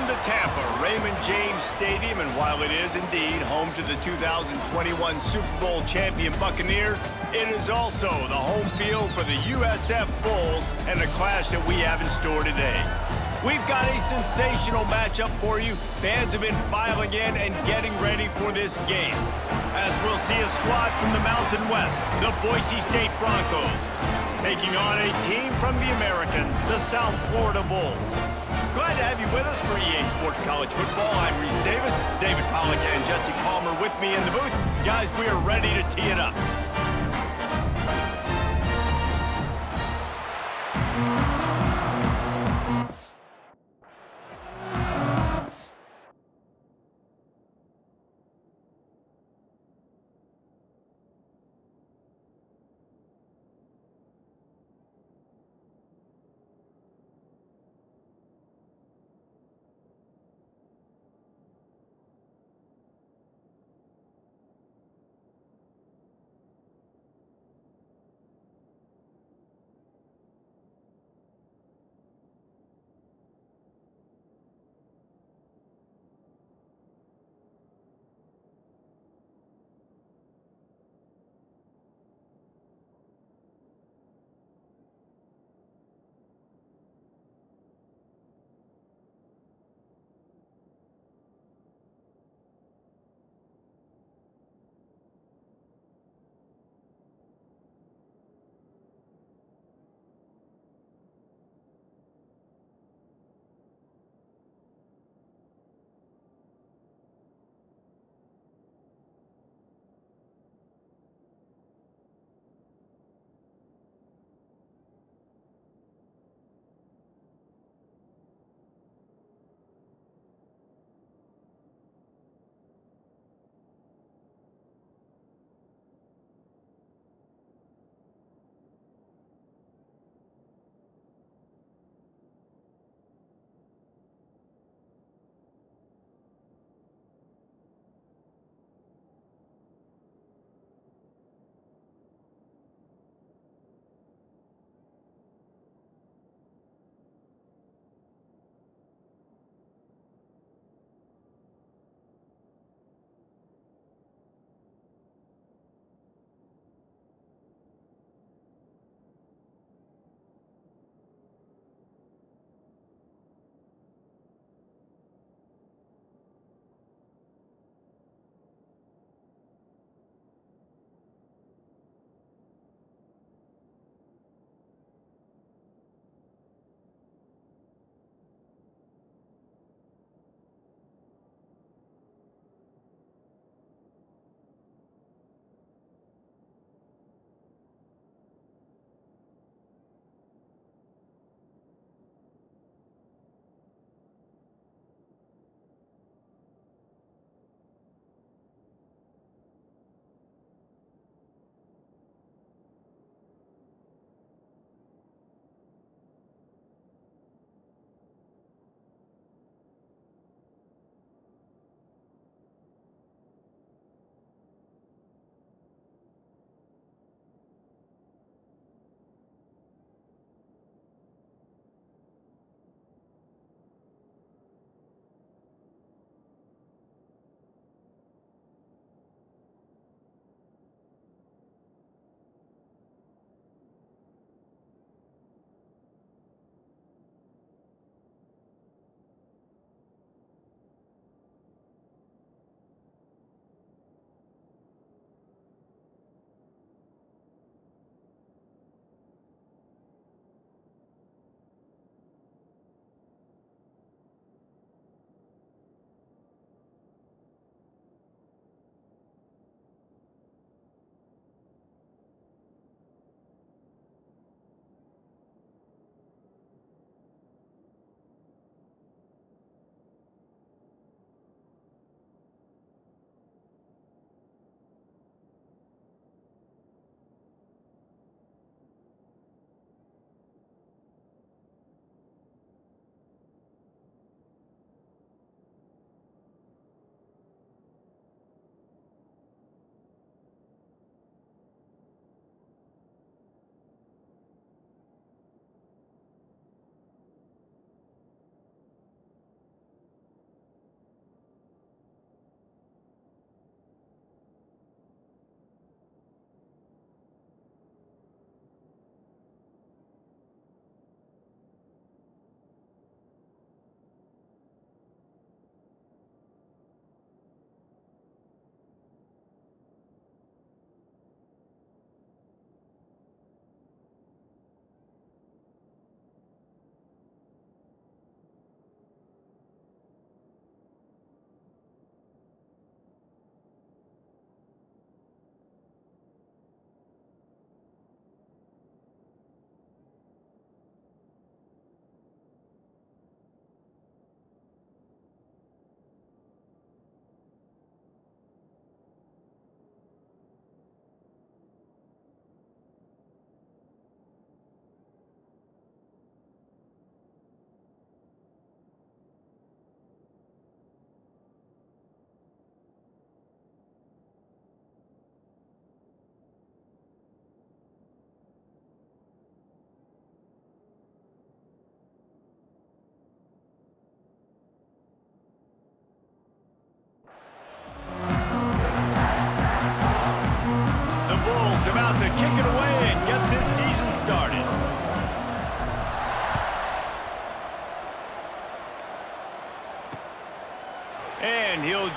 Welcome to Tampa, Raymond James Stadium, and while it is indeed home to the 2021 Super Bowl champion Buccaneers, it is also the home field for the USF Bulls and the clash that we have in store today. We've got a sensational matchup for you. Fans have been filing in and getting ready for this game, as we'll see a squad from the Mountain West, the Boise State Broncos, taking on a team from the American, the South Florida Bulls. Glad to have you with us for EA Sports College Football. I'm Reese Davis, David Pollack and Jesse Palmer with me in the booth. Guys, we are ready to tee it up.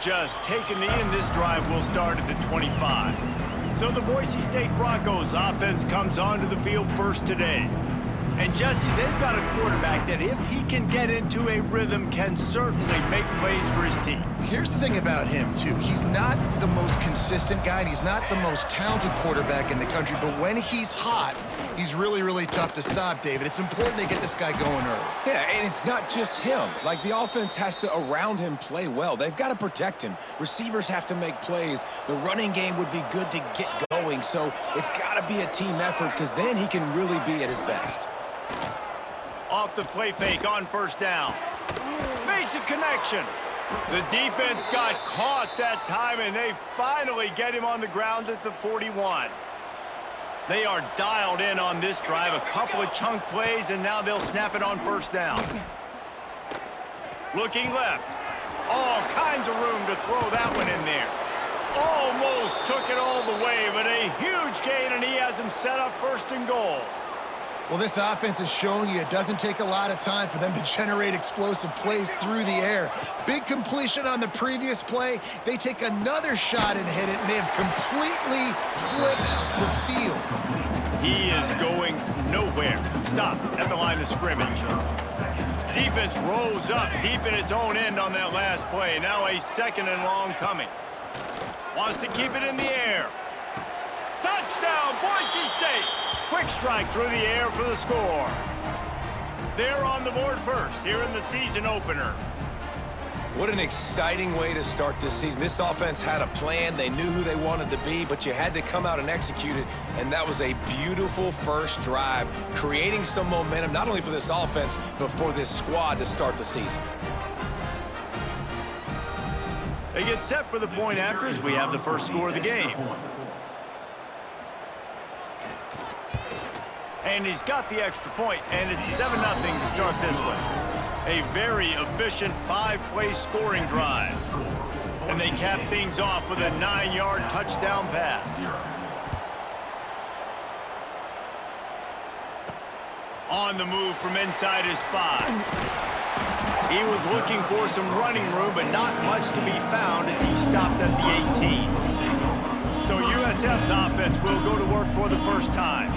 just take a knee, and this drive will start at the 25. So the Boise State Broncos offense comes onto the field first today. And Jesse, they've got a quarterback that if he can get into a rhythm can certainly make plays for his team. Here's the thing about him, too. He's not the most consistent guy, and he's not the most talented quarterback in the country, but when he's hot, he's really, really tough to stop, David. It's important they get this guy going early. Yeah, and it's not just him. Like, the offense has to, around him, play well. They've got to protect him. Receivers have to make plays. The running game would be good to get going, so it's got to be a team effort because then he can really be at his best. Off the play fake on first down. Makes a connection. The defense got caught that time, and they finally get him on the ground at the 41. They are dialed in on this drive. A couple of chunk plays, and now they'll snap it on first down. Looking left. All kinds of room to throw that one in there. Almost took it all the way, but a huge gain, and he has him set up first and goal. Well, this offense has shown you it doesn't take a lot of time for them to generate explosive plays through the air. Big completion on the previous play. They take another shot and hit it, and they have completely flipped the field. He is going nowhere. Stop at the line of scrimmage. Defense rose up deep in its own end on that last play. Now a second and long coming. Wants to keep it in the air. Touchdown, Boise State! Quick strike through the air for the score. They're on the board first here in the season opener. What an exciting way to start this season. This offense had a plan. They knew who they wanted to be, but you had to come out and execute it, and that was a beautiful first drive, creating some momentum, not only for this offense, but for this squad to start the season. They get set for the point after as we have the first score of the game. And he's got the extra point, and it's 7-0 to start this one. A very efficient 5-play scoring drive. And they cap things off with a 9-yard touchdown pass. On the move from inside his 5. He was looking for some running room, but not much to be found as he stopped at the 18. So USF's offense will go to work for the first time.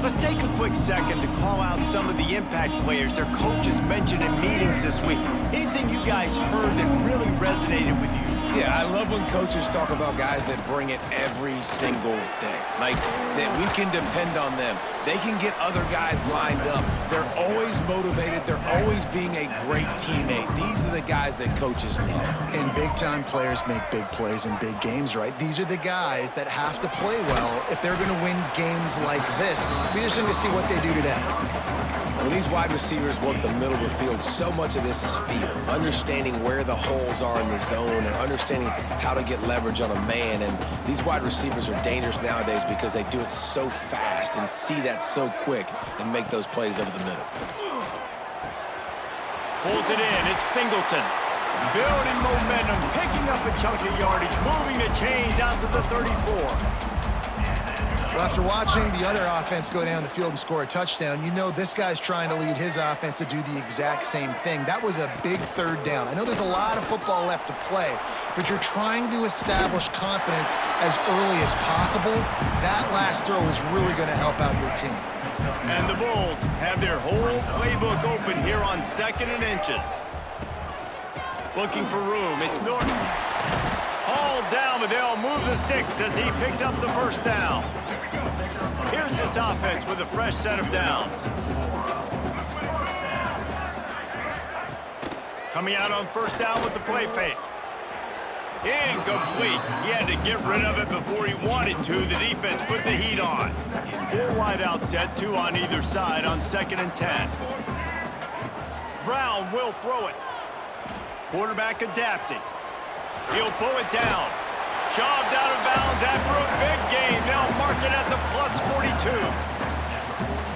Let's take a quick second to call out some of the impact players their coaches mentioned in meetings this week. Anything you guys heard that really resonated with you? Yeah, I love when coaches talk about guys that bring it every single day. Like, that we can depend on them. They can get other guys lined up. They're always motivated. They're always being a great teammate. These are the guys that coaches love. And big-time players make big plays in big games, right? These are the guys that have to play well if they're going to win games like this. We just need to see what they do today. When these wide receivers work the middle of the field, so much of this is feel. Understanding where the holes are in the zone and understanding how to get leverage on a man. And these wide receivers are dangerous nowadays because they do it so fast and see that so quick and make those plays over the middle. Pulls it in. It's Singleton. Building momentum, picking up a chunk of yardage, moving the chains out to the 34. Well, after watching the other offense go down the field and score a touchdown, you know this guy's trying to lead his offense to do the exact same thing. That was a big third down. I know there's a lot of football left to play, but you're trying to establish confidence as early as possible. That last throw is really going to help out your team. And the Bulls have their whole playbook open here on 2nd and inches. Looking for room. It's Norton. Hauled down, but they'll move the sticks as he picks up the first down. Here's this offense with a fresh set of downs. Coming out on first down with the play fake. Incomplete. He had to get rid of it before he wanted to. The defense put the heat on. 4 wide out set, 2 on either side on 2nd and 10. Brown will throw it. Quarterback adapting. He'll pull it down. Shoved out of bounds after a big gain. They'll mark it at the +42.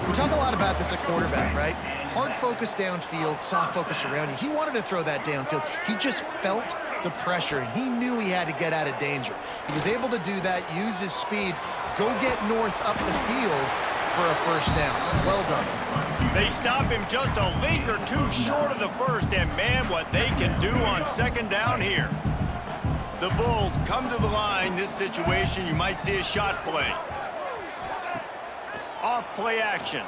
We talk a lot about this at quarterback, right? Hard focus downfield, soft focus around you. He wanted to throw that downfield. He just felt the pressure, and he knew he had to get out of danger. He was able to do that, use his speed, go get North up the field for a first down. Well done. They stop him just a link or two short of the first, and man, what they can do on 2nd down here. The Bulls come to the line. This situation, you might see a shot play. Off play action.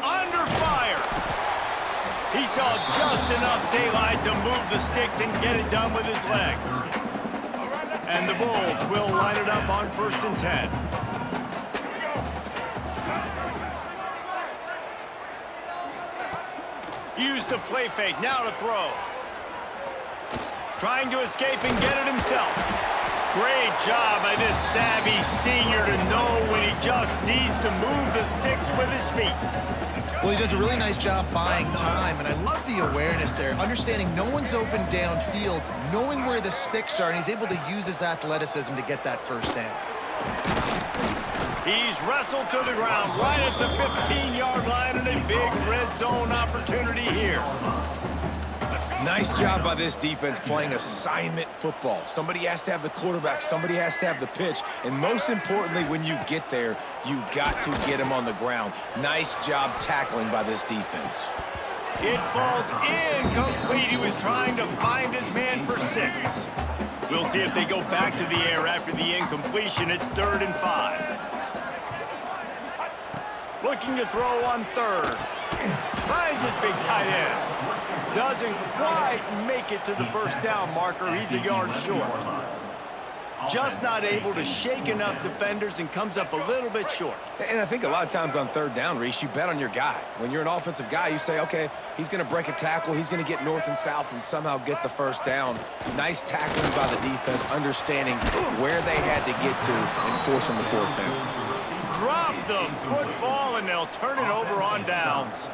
Under fire. He saw just enough daylight to move the sticks and get it done with his legs. And the Bulls will line it up on 1st and 10. Used the play fake, now to throw. Trying to escape and get it himself. Great job by this savvy senior to know when he just needs to move the sticks with his feet. Well, he does a really nice job buying time, and I love the awareness there, understanding no one's open downfield, knowing where the sticks are, and he's able to use his athleticism to get that first down. He's wrestled to the ground right at the 15-yard line, and a big red zone opportunity here. Nice job by this defense playing assignment football. Somebody has to have the quarterback, somebody has to have the pitch, and most importantly, when you get there, you got to get him on the ground. Nice job tackling by this defense. It falls incomplete. He was trying to find his man for 6. We'll see if they go back to the air after the incompletion. It's 3rd and 5. Looking to throw on 3rd. Finds his big tight end. Doesn't quite make it to the first down marker. He's a yard short. Just not able to shake enough defenders and comes up a little bit short. And I think a lot of times on 3rd down, Reese, you bet on your guy. When you're an offensive guy, you say, okay, he's going to break a tackle, he's going to get north and south and somehow get the first down. Nice tackling by the defense, understanding where they had to get to and forcing the 4th down. Drop the football and they'll turn it over on downs.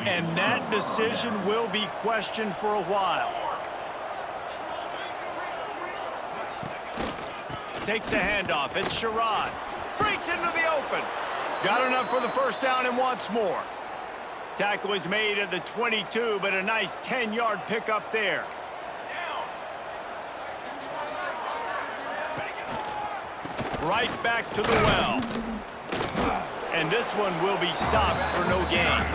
And that decision will be questioned for a while. Takes the handoff. It's Sherrod. Breaks into the open. Got enough for the first down and wants more. Tackle is made at the 22, but a nice 10-yard pickup there. Right back to the well. And this one will be stopped for no gain.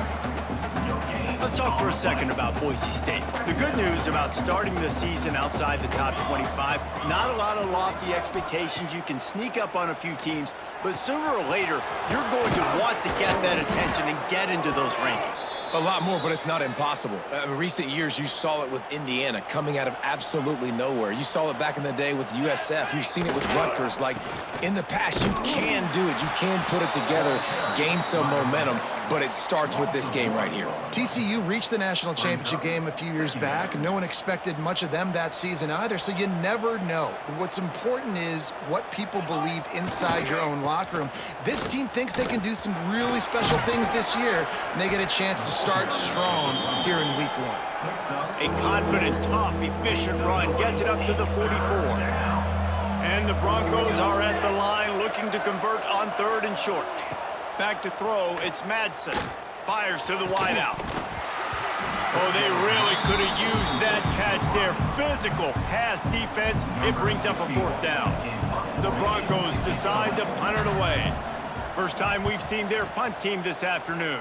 Let's talk for a second about Boise State. The good news about starting the season outside the top 25, not a lot of lofty expectations. You can sneak up on a few teams, but sooner or later, you're going to want to get that attention and get into those rankings. A lot more, but it's not impossible. In recent years, you saw it with Indiana coming out of absolutely nowhere. You saw it back in the day with USF. You've seen it with Rutgers. Like, in the past, you can do it. You can put it together, gain some momentum, but it starts with this game right here. TCU reached the national championship game a few years back. No one expected much of them that season either, so you never know. What's important is what people believe inside your own locker room. This team thinks they can do some really special things this year, and they get a chance to start strong here in week 1. A confident, tough, efficient run gets it up to the 44. And the Broncos are at the line looking to convert on 3rd and short. Back to throw, it's Madsen. Fires to the wideout. Oh, they really could have used that catch there. Physical pass defense. It brings up a 4th down. The Broncos decide to punt it away. First time we've seen their punt team this afternoon.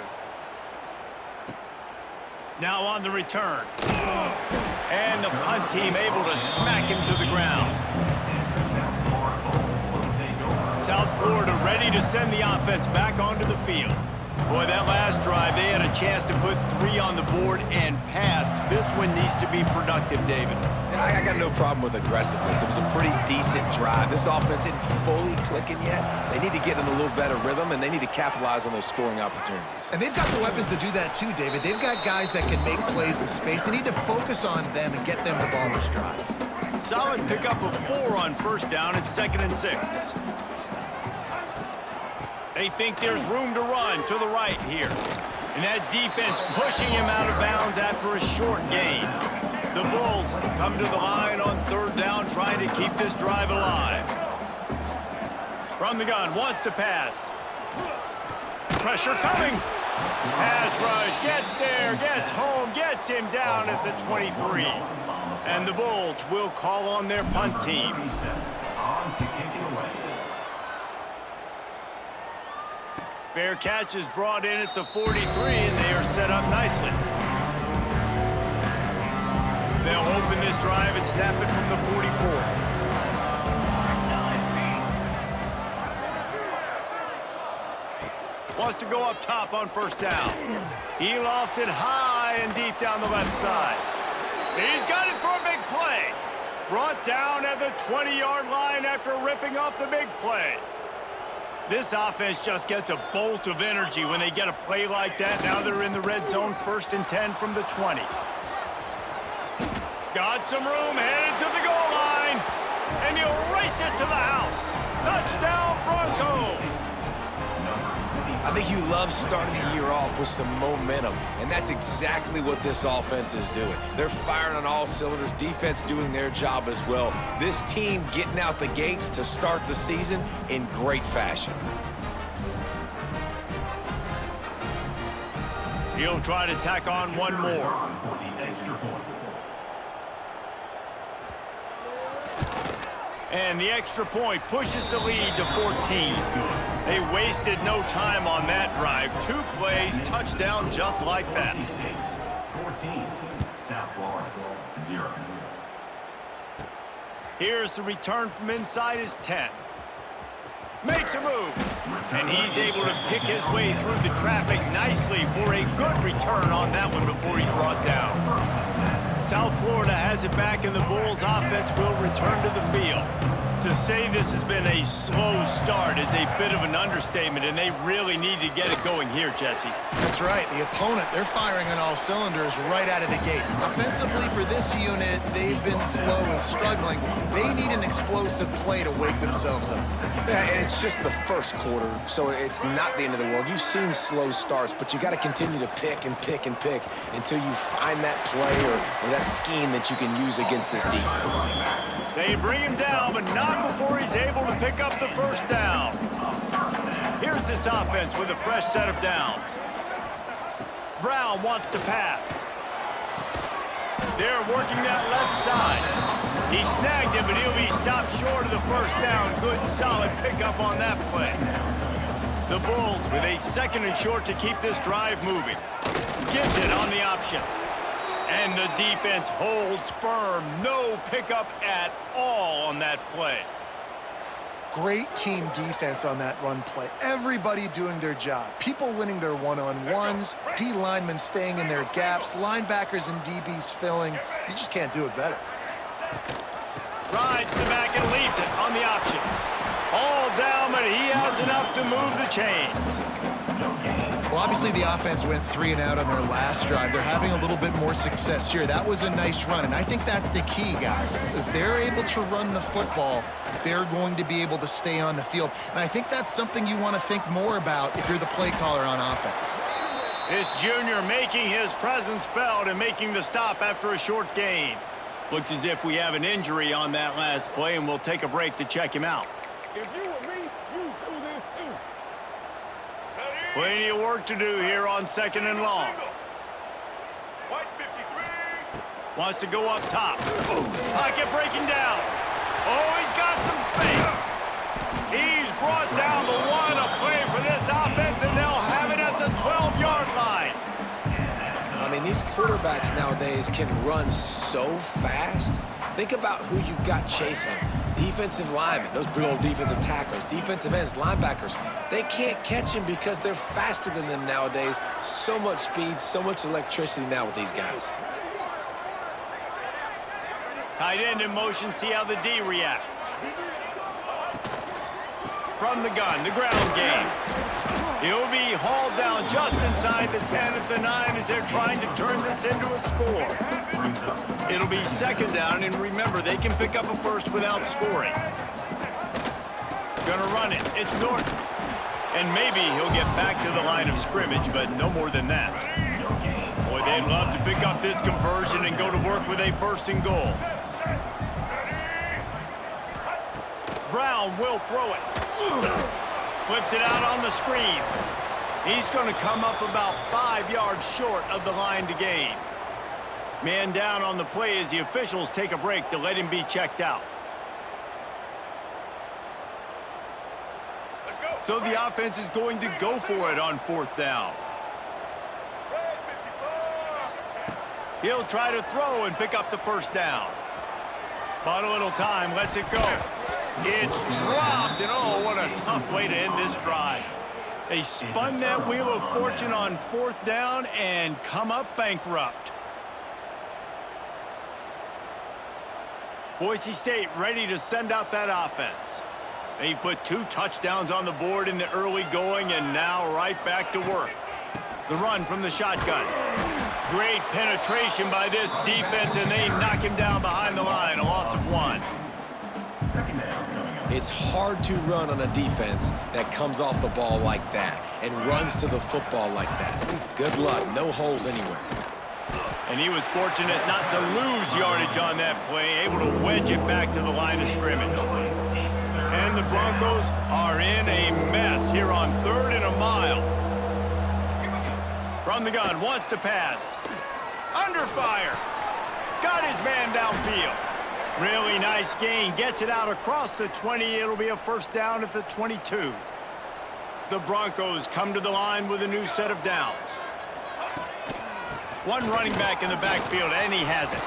Now on the return. And the punt team able to smack him to the ground. South Florida ready to send the offense back onto the field. Boy, that last drive, they had a chance to put 3 on the board and passed. This one needs to be productive, David. I got no problem with aggressiveness. It was a pretty decent drive. This offense isn't fully clicking yet. They need to get in a little better rhythm, and they need to capitalize on those scoring opportunities. And they've got the weapons to do that too, David. They've got guys that can make plays in space. They need to focus on them and get them the ball this drive. Solid pickup of 4 on first down at 2nd and 6. They think there's room to run to the right here. And that defense pushing him out of bounds after a short gain. The Bulls come to the line on 3rd down, trying to keep this drive alive. From the gun, wants to pass. Pressure coming. Pass rush, gets there, gets home, gets him down at the 23. And the Bulls will call on their punt team. Fair catch is brought in at the 43, and they are set up nicely. They'll open this drive and snap it from the 44. Wants to go up top on first down. He lofts it high and deep down the left side. He's got it for a big play. Brought down at the 20-yard line after ripping off the big play. This offense just gets a bolt of energy when they get a play like that. Now they're in the red zone, 1st and 10 from the 20. Got some room, headed to the goal line, and he'll race it to the house. Touchdown, Broncos! I think you love starting the year off with some momentum, and that's exactly what this offense is doing. They're firing on all cylinders, defense doing their job as well. This team getting out the gates to start the season in great fashion. He'll try to tack on one more. And the extra point pushes the lead to 14. They wasted no time on that drive. 2 plays, touchdown just like that. 14, South Florida, 0. Here's the return from inside his 10. Makes a move. And he's able to pick his way through the traffic nicely for a good return on that one before he's brought down. South Florida has it back, and the Bulls offense will return to the field. To say this has been a slow start is a bit of an understatement, and they really need to get it going here, Jesse. That's right. The opponent, they're firing on all cylinders right out of the gate. Offensively, for this unit, they've been slow and struggling. They need an explosive play to wake themselves up. Yeah, and it's just the first quarter, so it's not the end of the world. You've seen slow starts, but you got to continue to pick and pick and pick until you find that play or that scheme that you can use against this defense. They bring him down, but not before he's able to pick up the first down. Here's this offense with a fresh set of downs. Brown wants to pass. They're working that left side. He snagged it, but he'll be stopped short of the first down. Good, solid pickup on that play. The Bulls with a 2nd and short to keep this drive moving. Gives it on the option. And the defense holds firm. No pickup at all on that play. Great team defense on that run play. Everybody doing their job. People winning their one-on-ones, D linemen staying in their gaps, linebackers and DBs filling. You just can't do it better. Rides the back and leaves it on the option. All down, but he has enough to move the chains. Well, obviously the offense went 3 and out on their last drive. They're having a little bit more success here. That was a nice run, and I think that's the key, guys. If they're able to run the football, they're going to be able to stay on the field. And I think that's something you want to think more about if you're the play caller on offense. This junior making his presence felt and making the stop after a short gain. Looks as if we have an injury on that last play, and we'll take a break to check him out. If you were me, you do this too. Plenty of work to do here on 2nd and long. White 53. Wants to go up top. Pocket breaking down. Oh, he's got some space. He's brought down, but what a play for this offense, and they'll have it at the 12-yard line. I mean, these quarterbacks nowadays can run so fast. Think about who you've got chasing them. Defensive linemen, those big old defensive tackles, defensive ends, linebackers. They can't catch him because they're faster than them nowadays. So much speed, so much electricity now with these guys. Tight end in motion, see how the D reacts. From the gun, the ground game. He'll be hauled down just inside the 10 at the 9 as they're trying to turn this into a score. It'll be 2nd down, and remember, they can pick up a first without scoring. Gonna run it. It's Norton. And maybe he'll get back to the line of scrimmage, but no more than that. Boy, they'd love to pick up this conversion and go to work with a 1st and goal. Brown will throw it. Flips it out on the screen. He's going to come up about 5 yards short of the line to gain. Man down on the play as the officials take a break to let him be checked out. So the offense is going to go for it on 4th down. He'll try to throw and pick up the first down. But a little time, lets it go. It's dropped, and oh, what a tough way to end this drive. They spun that wheel of fortune on 4th down and come up bankrupt. Boise State ready to send out that offense. They put 2 touchdowns on the board in the early going, and now right back to work. The run from the shotgun. Great penetration by this defense, and they knock him down behind the line, a loss of 1. Second down coming up. It's hard to run on a defense that comes off the ball like that and runs to the football like that. Good luck, no holes anywhere. And he was fortunate not to lose yardage on that play, able to wedge it back to the line of scrimmage. And the Broncos are in a mess here on 3rd and a mile. From the gun, wants to pass. Under fire. Got his man downfield. Really nice gain. Gets it out across the 20. It'll be a first down at the 22. The Broncos come to the line with a new set of downs. One running back in the backfield, and he has it.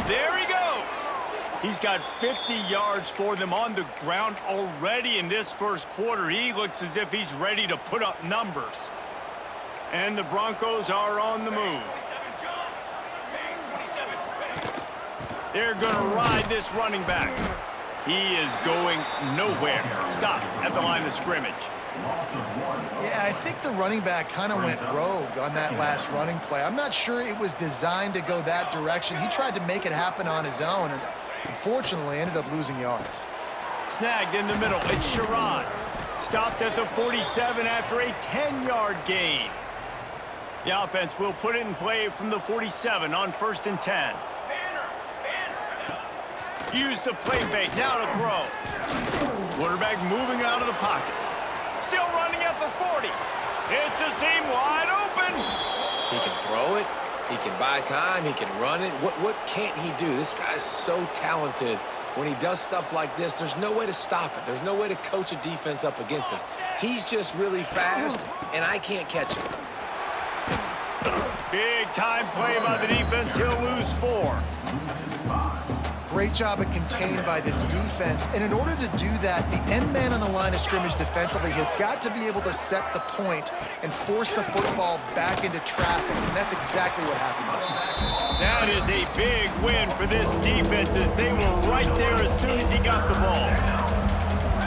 There he goes. He's got 50 yards for them on the ground already in this first quarter. He looks as if he's ready to put up numbers. And the Broncos are on the move. They're going to ride this running back. He is going nowhere. Stop at the line of scrimmage. Yeah, I think the running back kind of went rogue on that last running play. I'm not sure it was designed to go that direction. He tried to make it happen on his own, and unfortunately ended up losing yards. Snagged in the middle. It's Sherrod. Stopped at the 47 after a 10-yard gain. The offense will put it in play from the 47 on 1st and 10. Use the play fake. Now to throw. Quarterback moving out of the pocket. Still running at the 40. It's a seam wide open. He can throw it. He can buy time. He can run it. What can't he do? This guy's so talented. When he does stuff like this, there's no way to stop it. There's no way to coach a defense up against this. He's just really fast, and I can't catch him. Big time play by the defense. He'll lose 4. Great job of contained by this defense. And in order to do that, the end man on the line of scrimmage defensively has got to be able to set the point and force the football back into traffic. And that's exactly what happened. That is a big win for this defense as they were right there as soon as he got the ball.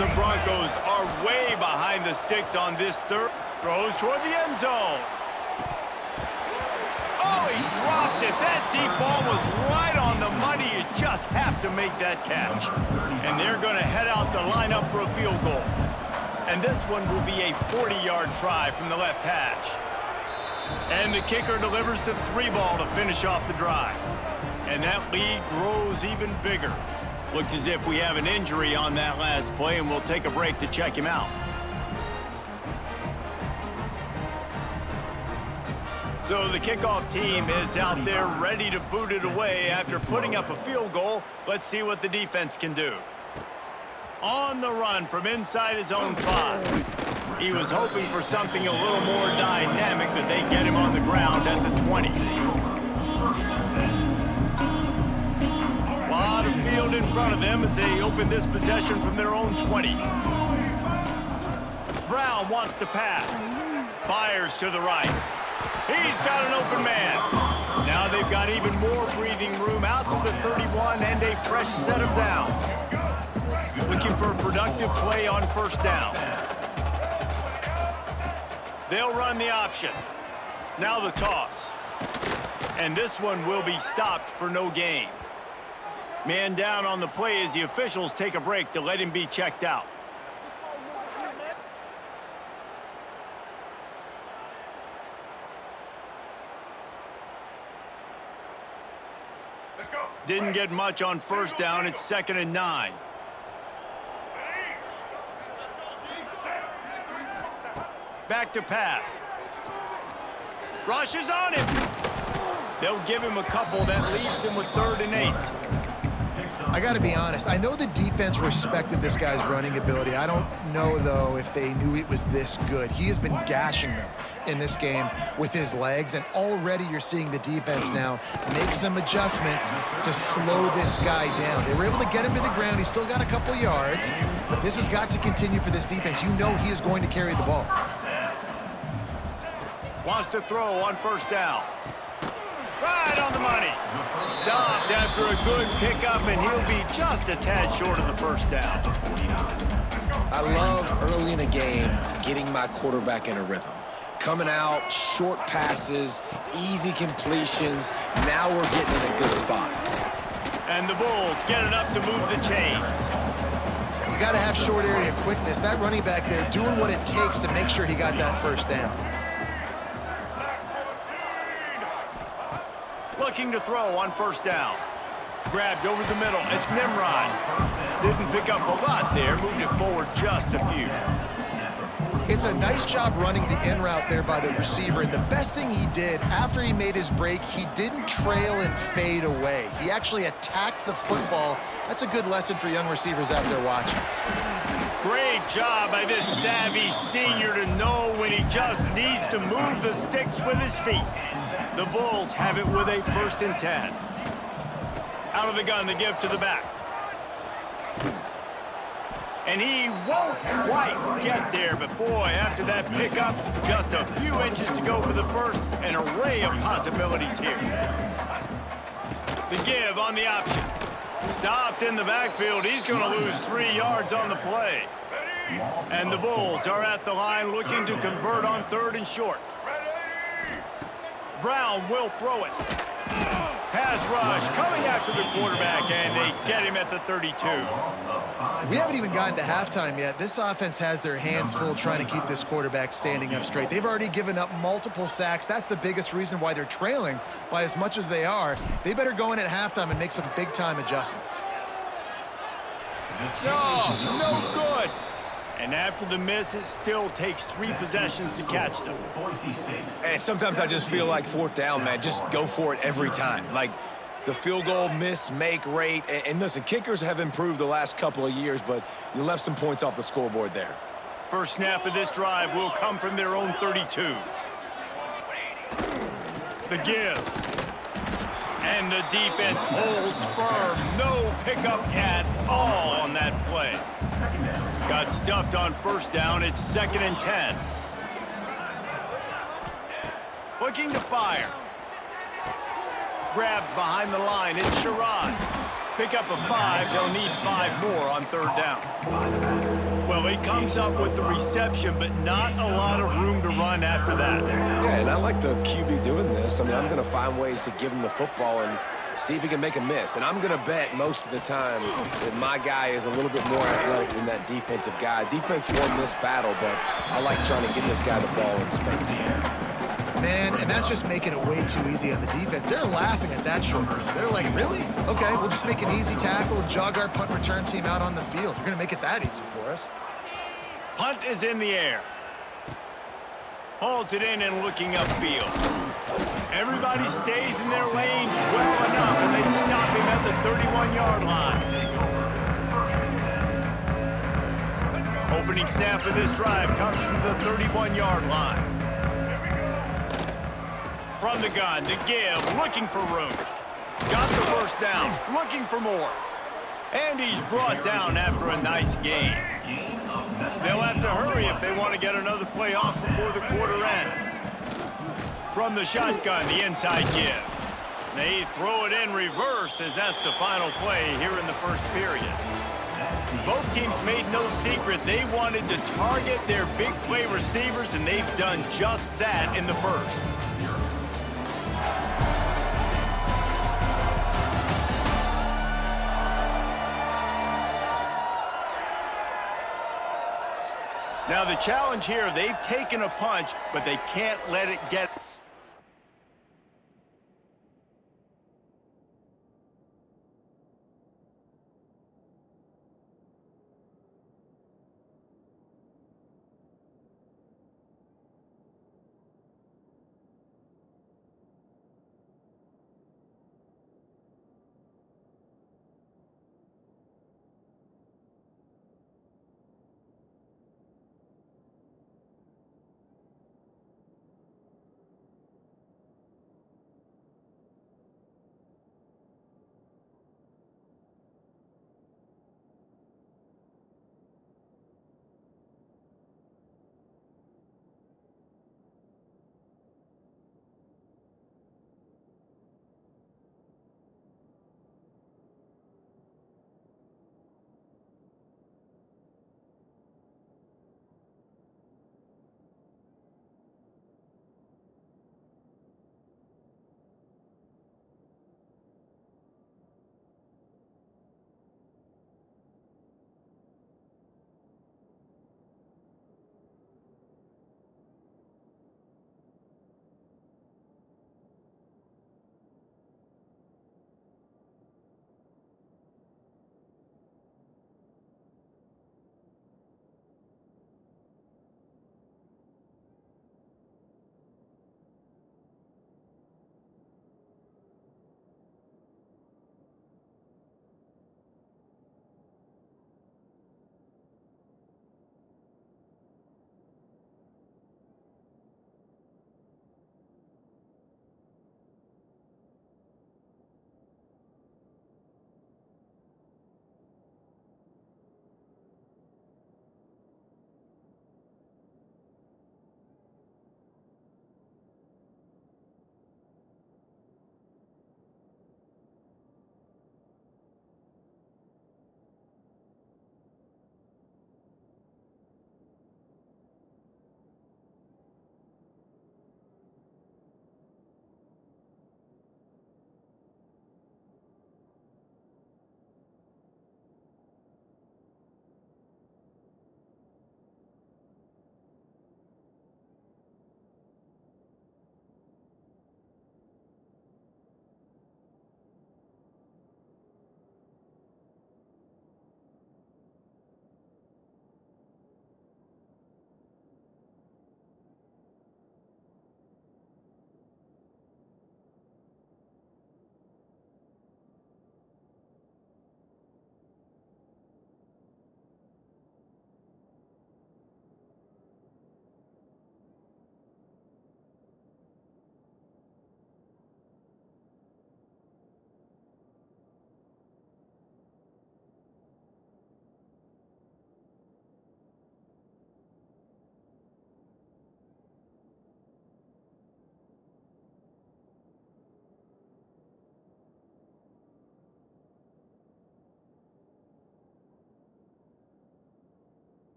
The Broncos are way behind the sticks on this third. Throws toward the end zone. Oh, he dropped it. That deep ball was right on the money. You just have to make that catch. And they're going to head out to line up for a field goal. And this one will be a 40-yard try from the left hash. And the kicker delivers the 3-ball to finish off the drive. And that lead grows even bigger. Looks as if we have an injury on that last play, and we'll take a break to check him out. So the kickoff team is out there ready to boot it away after putting up a field goal. Let's see what the defense can do. On the run from inside his own 5. He was hoping for something a little more dynamic, but they get him on the ground at the 20. A lot of field in front of them as they open this possession from their own 20. Brown wants to pass. Fires to the right. He's got an open man. Now they've got even more breathing room out to the 31 and a fresh set of downs. Looking for a productive play on 1st down. They'll run the option. Now the toss. And this one will be stopped for no gain. Man down on the play as the officials take a break to let him be checked out. Didn't get much on 1st down. It's 2nd and 9. Back to pass. Rush is on him. They'll give him a couple. That leaves him with 3rd and 8. I got to be honest. I know the defense respected this guy's running ability. I don't know, though, if they knew it was this good. He has been gashing them in this game with his legs, and already you're seeing the defense now make some adjustments to slow this guy down. They were able to get him to the ground. He's still got a couple yards, but this has got to continue for this defense. You know he is going to carry the ball. Wants to throw on first down. Right on the money. Stopped after a good pickup, and he'll be just a tad short of the first down. I love early in a game getting my quarterback in a rhythm. Coming out, short passes, easy completions. Now we're getting in a good spot. And the Bulls get it up to move the chains. You got to have short area quickness. That running back there doing what it takes to make sure he got that first down. Looking to throw on first down. Grabbed over the middle. It's Nimrod. Didn't pick up a lot there. Moved it forward just a few. It's a nice job running the in route there by the receiver. And the best thing he did after he made his break, he didn't trail and fade away. He actually attacked the football. That's a good lesson for young receivers out there watching. Great job by this savvy senior to know when he just needs to move the sticks with his feet. The Bulls have it with a 1st and 10. Out of the gun to give to the back. And he won't quite get there, but boy, after that pickup, just a few inches to go for the first. An array of possibilities here. The give on the option. Stopped in the backfield. He's going to lose 3 yards on the play. And the Bulls are at the line looking to convert on 3rd and short. Brown will throw it. Pass rush coming after the quarterback, and they get him at the 32. We haven't even gotten to halftime yet. This offense has their hands full trying to keep this quarterback standing up straight. They've already given up multiple sacks. That's the biggest reason why they're trailing by as much as they are. They better go in at halftime and make some big-time adjustments. No good. And after the miss, it still takes 3 possessions to catch them. And sometimes I just feel like 4th down, man. Just go for it every time. Like the field goal miss-make rate. And listen, kickers have improved the last couple of years, but you left some points off the scoreboard there. First snap of this drive will come from their own 32. The give. And the defense holds firm. No pickup at all on that play. Got stuffed on first down. It's 2nd and 10. Looking to fire. Grabbed behind the line. It's Sherrod. Pick up a 5. They'll need 5 more on 3rd down. Well, he comes up with the reception, but not a lot of room to run after that. Yeah, and I like the QB doing this. I mean, I'm going to find ways to give him the football and see if he can make a miss. And I'm going to bet most of the time that my guy is a little bit more athletic than that defensive guy. Defense won this battle, but I like trying to get this guy the ball in space. Man, and that's just making it way too easy on the defense. They're laughing at that short. They're like, really? Okay, we'll just make an easy tackle and jog our punt return team out on the field. You're going to make it that easy for us. Punt is in the air. Hauls it in and looking upfield. Everybody stays in their lanes well enough, and they stop him at the 31-yard line. Opening snap of this drive comes from the 31-yard line. From the gun, the give, looking for room. Got the first down, looking for more. And he's brought down after a nice gain. They'll have to hurry if they want to get another play off before the quarter ends. From the shotgun, the inside give. They throw it in reverse as that's the final play here in the first period. Both teams made no secret they wanted to target their big play receivers, and they've done just that in the first. Now the challenge here, they've taken a punch, but they can't let it get...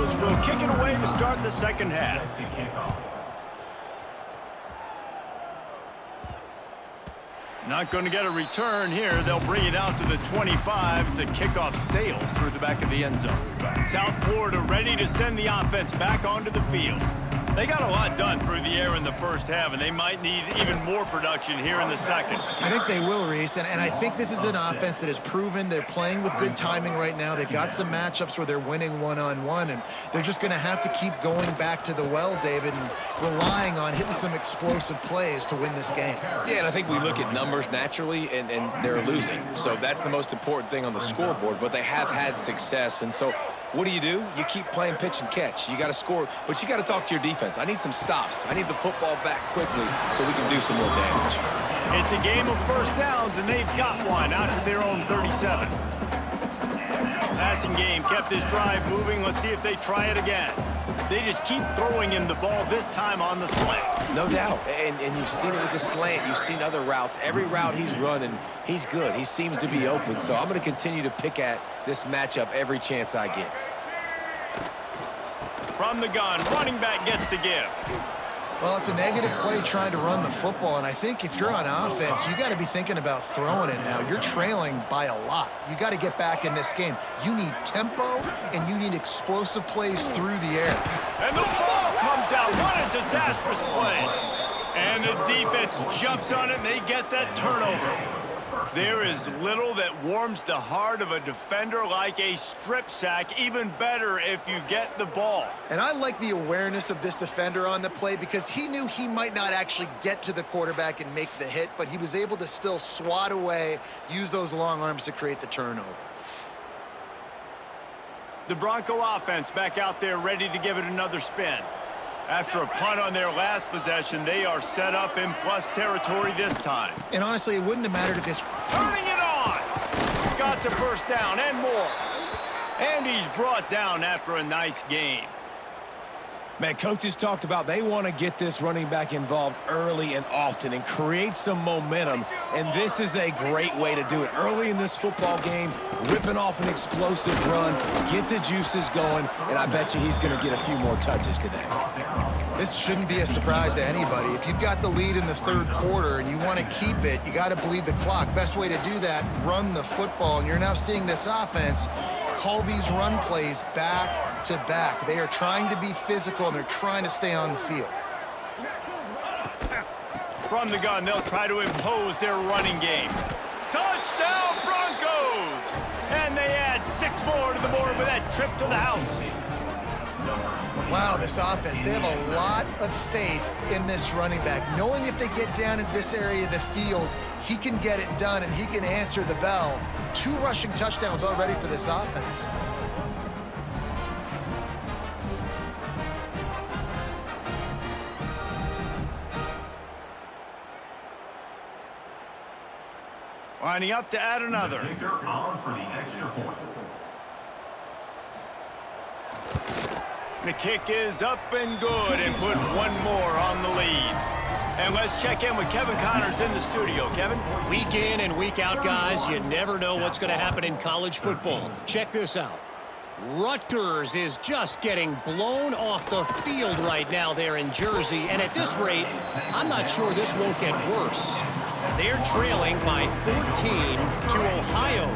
Bulls will kick it away to start the second half. Not going to get a return here. They'll bring it out to the 25 as the kickoff sails through the back of the end zone. South Florida ready to send the offense back onto the field. They got a lot done through the air in the first half, and they might need even more production here in the second. I think they will, Reese, and I think this is an offense that has proven they're playing with good timing right now. They've got some matchups where they're winning one-on-one, and they're just going to have to keep going back to the well, David, and relying on hitting some explosive plays to win this game. Yeah, and I think we look at numbers naturally, and they're losing. So that's the most important thing on the scoreboard, but they have had success. And so what do? You keep playing pitch and catch. You got to score, but you got to talk to your defense. I need some stops. I need the football back quickly so we can do some more damage. It's a game of first downs, and they've got one out of their own 37. Passing game kept this drive moving. Let's see if they try it again. They just keep throwing him the ball, this time on the slant. No doubt, and you've seen it with the slant. You've seen other routes. Every route he's running, he's good. He seems to be open, so I'm going to continue to pick at this matchup every chance I get. From the gun, running back gets to give. Well, it's a negative play trying to run the football, and I think if you're on offense, you got to be thinking about throwing it now. You're trailing by a lot. You got to get back in this game. You need tempo, and you need explosive plays through the air. And the ball comes out. What a disastrous play. And the defense jumps on it, and they get that turnover. There is little that warms the heart of a defender like a strip sack. Even better if you get the ball. And I like the awareness of this defender on the play because he knew he might not actually get to the quarterback and make the hit, but he was able to still swat away, use those long arms to create the turnover. The Bronco offense back out there ready to give it another spin. After a punt on their last possession, they are set up in plus territory this time. And honestly, it wouldn't have mattered if this... Turning it on! Got the first down and more. And he's brought down after a nice gain. Man, coaches talked about they want to get this running back involved early and often and create some momentum, and this is a great way to do it. Early in this football game, ripping off an explosive run, get the juices going, and I bet you he's going to get a few more touches today. This shouldn't be a surprise to anybody. If you've got the lead in the third quarter and you want to keep it, you got to bleed the clock. Best way to do that, run the football, and you're now seeing this offense call these run plays back to back. They are trying to be physical, and they're trying to stay on the field. From the gun, they'll try to impose their running game. Touchdown, Broncos! And they add 6 more to the board with that trip to the house. Wow, this offense, they have a lot of faith in this running back, knowing if they get down in this area of the field, he can get it done and he can answer the bell. 2 rushing touchdowns already for this offense. Lining up to add another. Kicker on for the extra point. The kick is up and good, and put 1 more on the lead. And let's check in with Kevin Connors in the studio. Kevin? Week in and week out, guys, you never know what's going to happen in college football. Check this out. Rutgers is just getting blown off the field right now there in Jersey, and at this rate, I'm not sure this won't get worse. They're trailing by 14 to Ohio.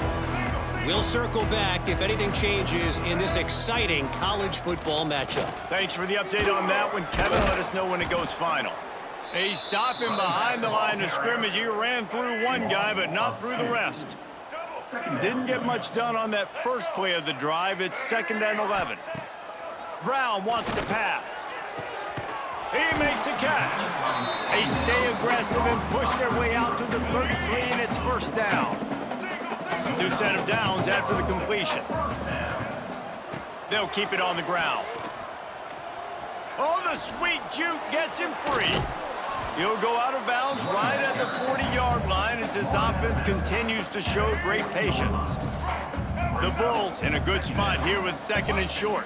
We'll circle back if anything changes in this exciting college football matchup. Thanks for the update on that one, Kevin. Let us know when it goes final. He's stopping behind the line of scrimmage. He ran through one guy, but not through the rest. Didn't get much done on that first play of the drive. It's 2nd and 11. Brown wants to pass. He makes a catch. They stay aggressive and push their way out to the 33, and it's first down. New set of downs after the completion. They'll keep it on the ground. Oh, the sweet juke gets him free. He'll go out of bounds right at the 40-yard line as this offense continues to show great patience. The Bulls in a good spot here with 2nd and short.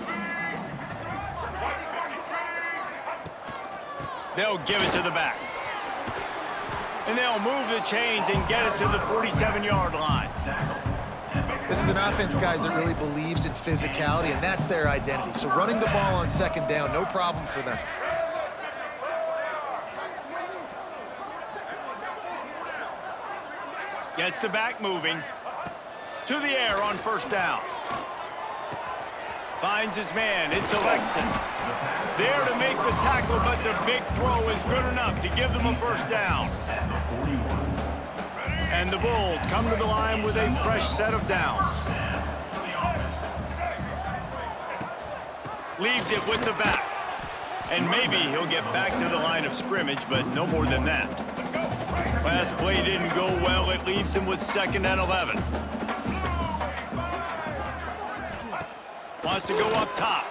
They'll give it to the back. And they'll move the chains and get it to the 47-yard line. This is an offense, guys, that really believes in physicality, and that's their identity. So running the ball on second down, no problem for them. Gets the back moving. To the air on first down. Finds his man. It's Alexis. There to make the tackle, but the big throw is good enough to give them a first down. And the Bulls come to the line with a fresh set of downs. Leaves it with the back. And maybe he'll get back to the line of scrimmage, but no more than that. Last play didn't go well. It leaves him with 2nd and 11. Wants to go up top.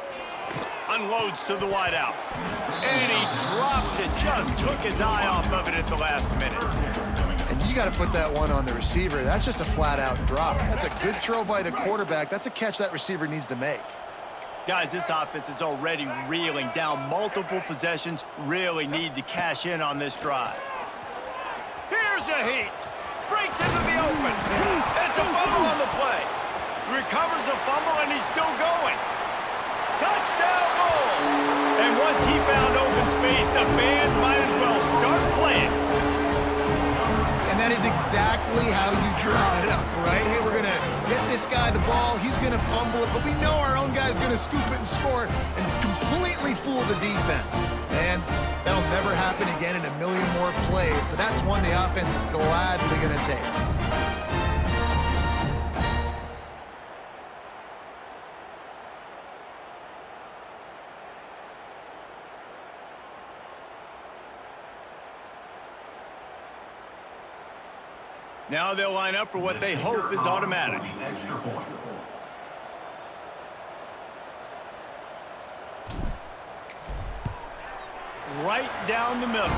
Unloads to the wideout. And he drops it. Just took his eye off of it at the last minute. And you got to put that one on the receiver. That's just a flat-out drop. That's a good throw by the quarterback. That's a catch that receiver needs to make. Guys, this offense is already reeling down multiple possessions. Really need to cash in on this drive. Here's a heat. Breaks into the open. It's a fumble on the play. Recovers the fumble, and he's still going. Touchdown, Bulls! And once he found open space, the band might as well start playing. And that is exactly how you draw it up, right? Hey, we're going to get this guy the ball. He's going to fumble it, but we know our own guy's going to scoop it and score and completely fool the defense. And that'll never happen again in a million more plays, but that's one the offense is gladly going to take. Now they'll line up for what they hope is automatic. Right down the middle.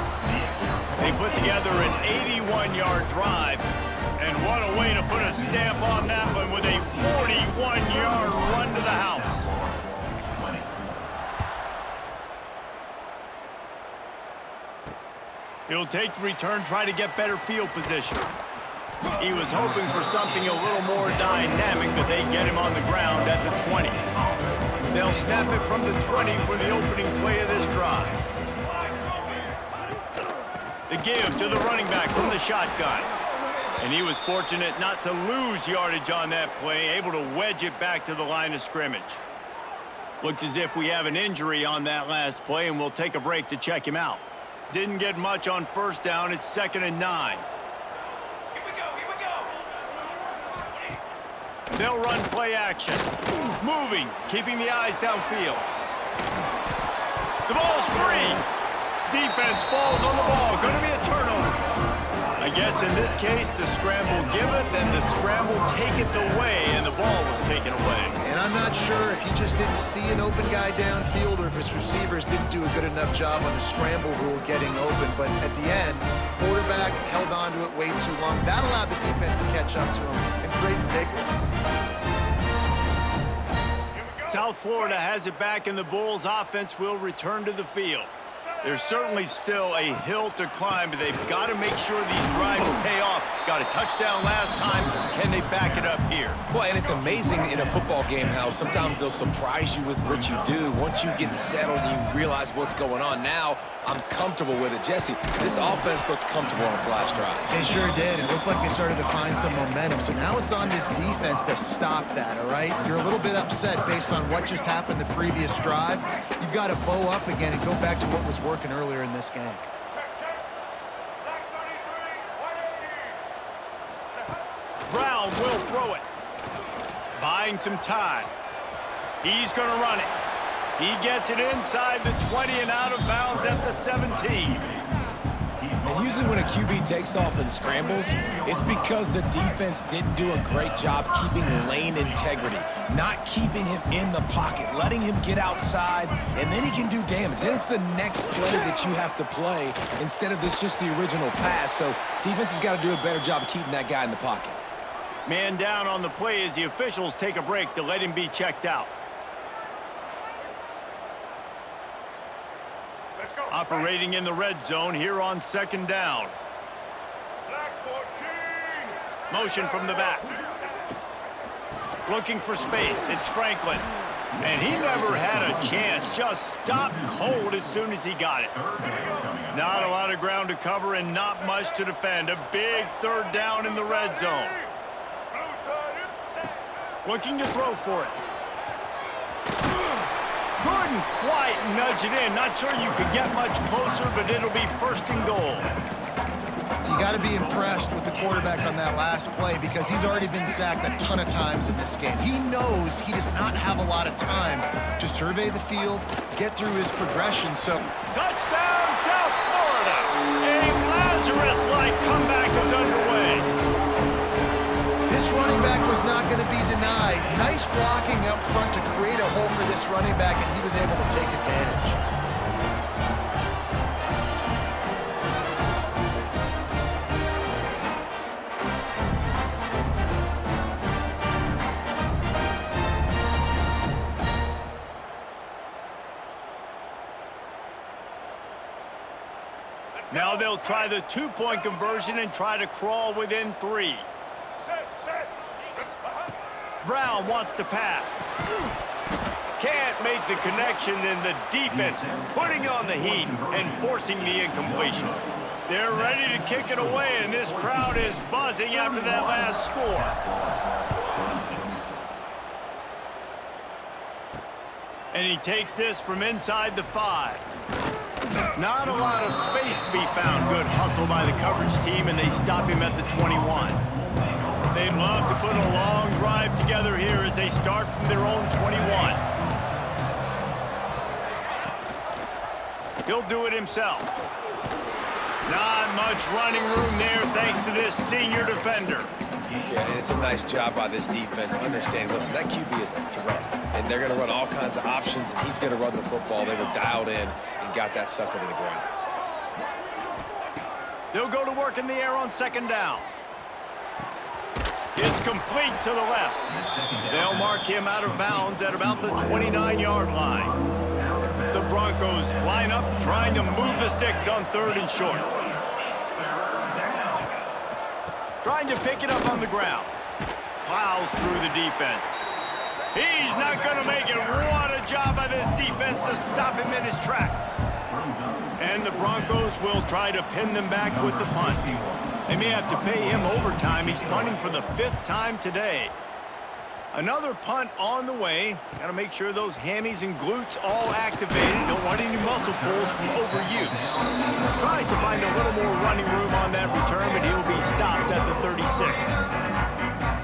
They put together an 81-yard drive. And what a way to put a stamp on that one with a 41-yard run to the house. He'll take the return, try to get better field position. He was hoping for something a little more dynamic, but they get him on the ground at the 20. They'll snap it from the 20 for the opening play of this drive. The give to the running back from the shotgun. And he was fortunate not to lose yardage on that play, able to wedge it back to the line of scrimmage. Looks as if we have an injury on that last play, and we'll take a break to check him out. Didn't get much on first down. It's 2nd and 9. They'll run play action. Moving, keeping the eyes downfield. The ball's free. Defense falls on the ball. Going to be a turnover. I guess in this case, the scramble giveth and the scramble taketh away, and the ball was taken away. And I'm not sure if he just didn't see an open guy downfield or if his receivers didn't do a good enough job on the scramble rule getting open. But at the end, quarterback held on to it way too long. That allowed the defense to catch up to him and create the takeaway. South Florida has it back, and the Bulls offense will return to the field. There's certainly still a hill to climb, but they've got to make sure these drives pay off. Got a touchdown last time. Can they back it up here? Well, and it's amazing in a football game how sometimes they'll surprise you with what you do. Once you get settled and you realize what's going on, now I'm comfortable with it. Jesse, this offense looked comfortable on its last drive. They sure did. It looked like they started to find some momentum. So now it's on this defense to stop that, all right? You're a little bit upset based on what just happened the previous drive. You've got to bow up again and go back to what was working earlier in this game. Brown will throw it. Buying some time. He's going to run it. He gets it inside the 20 and out of bounds at the 17. And usually when a QB takes off and scrambles, it's because the defense didn't do a great job keeping lane integrity, not keeping him in the pocket, letting him get outside, and then he can do damage. Then it's the next play that you have to play instead of this just the original pass. So defense has got to do a better job of keeping that guy in the pocket. Man down on the play as the officials take a break to let him be checked out. Operating in the red zone here on 2nd down. Motion from the back. Looking for space. It's Franklin. And he never had a chance. Just stopped cold as soon as he got it. Not a lot of ground to cover and not much to defend. A big third down in the red zone. Looking to throw for it. Couldn't quite nudge it in. Not sure you could get much closer, but it'll be first and goal. You got to be impressed with the quarterback on that last play because he's already been sacked a ton of times in this game. He knows he does not have a lot of time to survey the field, get through his progression. So, touchdown, South Florida! A Lazarus-like comeback is underway. This running back was not going to be denied. Nice blocking up front to create a hole for this running back, and he was able to take advantage. Now they'll try the two-point conversion and try to crawl within 3. Brown wants to pass. Can't make the connection, and the defense putting on the heat and forcing the incompletion. They're ready to kick it away, and this crowd is buzzing after that last score. And he takes this from inside the 5. Not a lot of space to be found. Good hustle by the coverage team, and they stop him at the 21. They'd love to put a long drive together here as they start from their own 21. He'll do it himself. Not much running room there thanks to this senior defender. Yeah, and it's a nice job by this defense understanding, listen, that QB is a threat, and they're going to run all kinds of options, and he's going to run the football. They were dialed in and got that sucker to the ground. They'll go to work in the air on second down. It's complete to the left. They'll mark him out of bounds at about the 29-yard line. The Broncos line up, trying to move the sticks on third and short. Trying to pick it up on the ground. Plows through the defense. He's not going to make it. What a job by this defense to stop him in his tracks. And the Broncos will try to pin them back with the punt. They may have to pay him overtime. He's punting for the 5th time today. Another punt on the way. Got to make sure those hammies and glutes all activated. Don't want any muscle pulls from overuse. Tries to find a little more running room on that return, but he'll be stopped at the 36.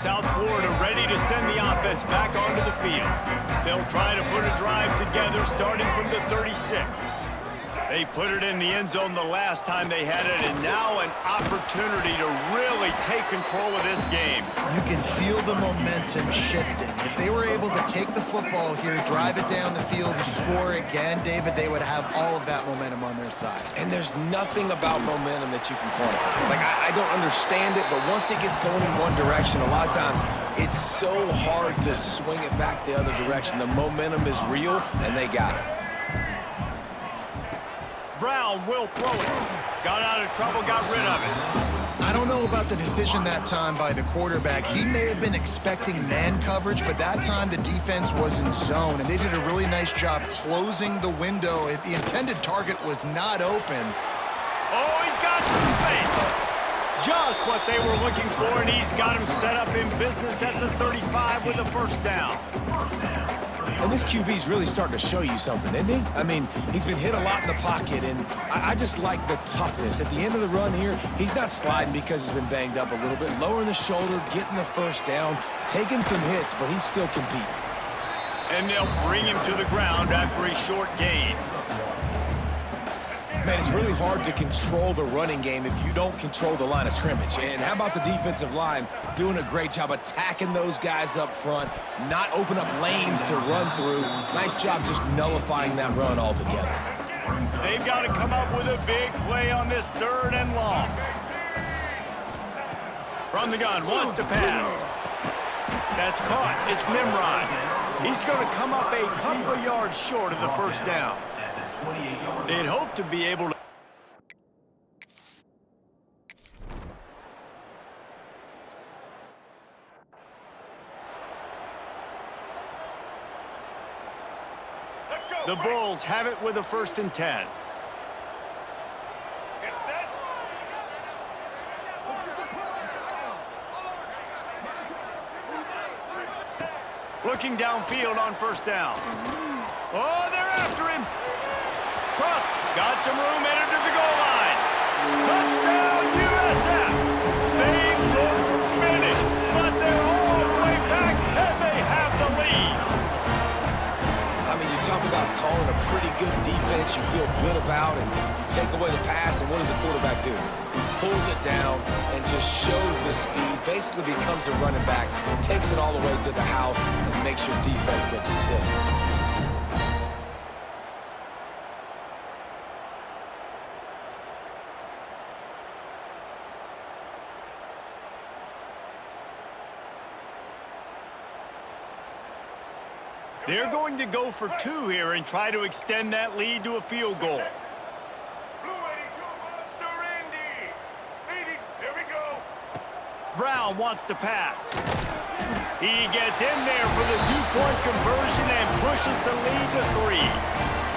South Florida ready to send the offense back onto the field. They'll try to put a drive together starting from the 36. They put it in the end zone the last time they had it, and now an opportunity to really take control of this game. You can feel the momentum shifting. If they were able to take the football here, drive it down the field, and score again, David, they would have all of that momentum on their side. And there's nothing about momentum that you can quantify. Like, I don't understand it, but once it gets going in one direction, a lot of times it's so hard to swing it back the other direction. The momentum is real, and they got it. Brown will throw it. Got out of trouble, got rid of it. I don't know about the decision that time by the quarterback. He may have been expecting man coverage, but that time the defense was in zone, and they did a really nice job closing the window. The intended target was not open. Oh, he's got some space. Just what they were looking for, and he's got him set up in business at the 35 with a first down. And this QB's really starting to show you something, isn't he? I mean, he's been hit a lot in the pocket, and I just like the toughness. At the end of the run here, he's not sliding because he's been banged up a little bit. Lowering the shoulder, getting the first down, taking some hits, but he's still competing. And they'll bring him to the ground after a short gain. Man, it's really hard to control the running game if you don't control the line of scrimmage. And how about the defensive line doing a great job attacking those guys up front, not open up lanes to run through. Nice job just nullifying that run altogether. They've got to come up with a big play on this third and long. From the gun, wants to pass. That's caught. It's Nimrod. He's going to come up a couple of yards short of the first down. They'd hope to be able to. The Bulls have it with a 1st and 10. Get set. Looking downfield on 1st down. Oh, they're after him. Cross. Got some room, entered to the goal line. Touchdown, USF. They look finished, but they're all the way back, and they have the lead. I mean, you talk about calling a pretty good defense you feel good about, and you take away the pass, and what does the quarterback do? He pulls it down and just shows the speed, basically becomes a running back, takes it all the way to the house, and makes your defense look silly. They're going to go for 2 here and try to extend that lead to a field goal. Blue 82 Monster Indy. 80. Here we go. Brown wants to pass. He gets in there for the 2-point conversion and pushes the lead to 3.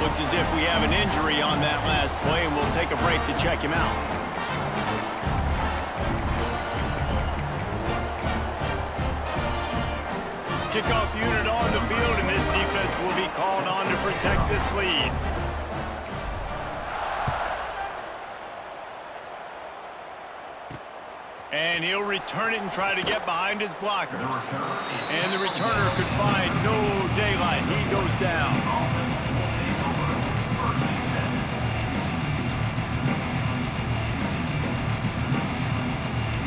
Looks as if we have an injury on that last play, and we'll take a break to check him out. Kickoff unit on the field, and this defense will be called on to protect this lead. And he'll return it and try to get behind his blockers. And the returner could find no daylight. He goes down.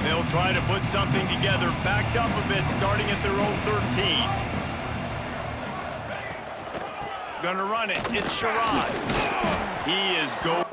They'll try to put something together, backed up a bit, starting at their own 13. Gonna run it. It's Sherrod. He is go.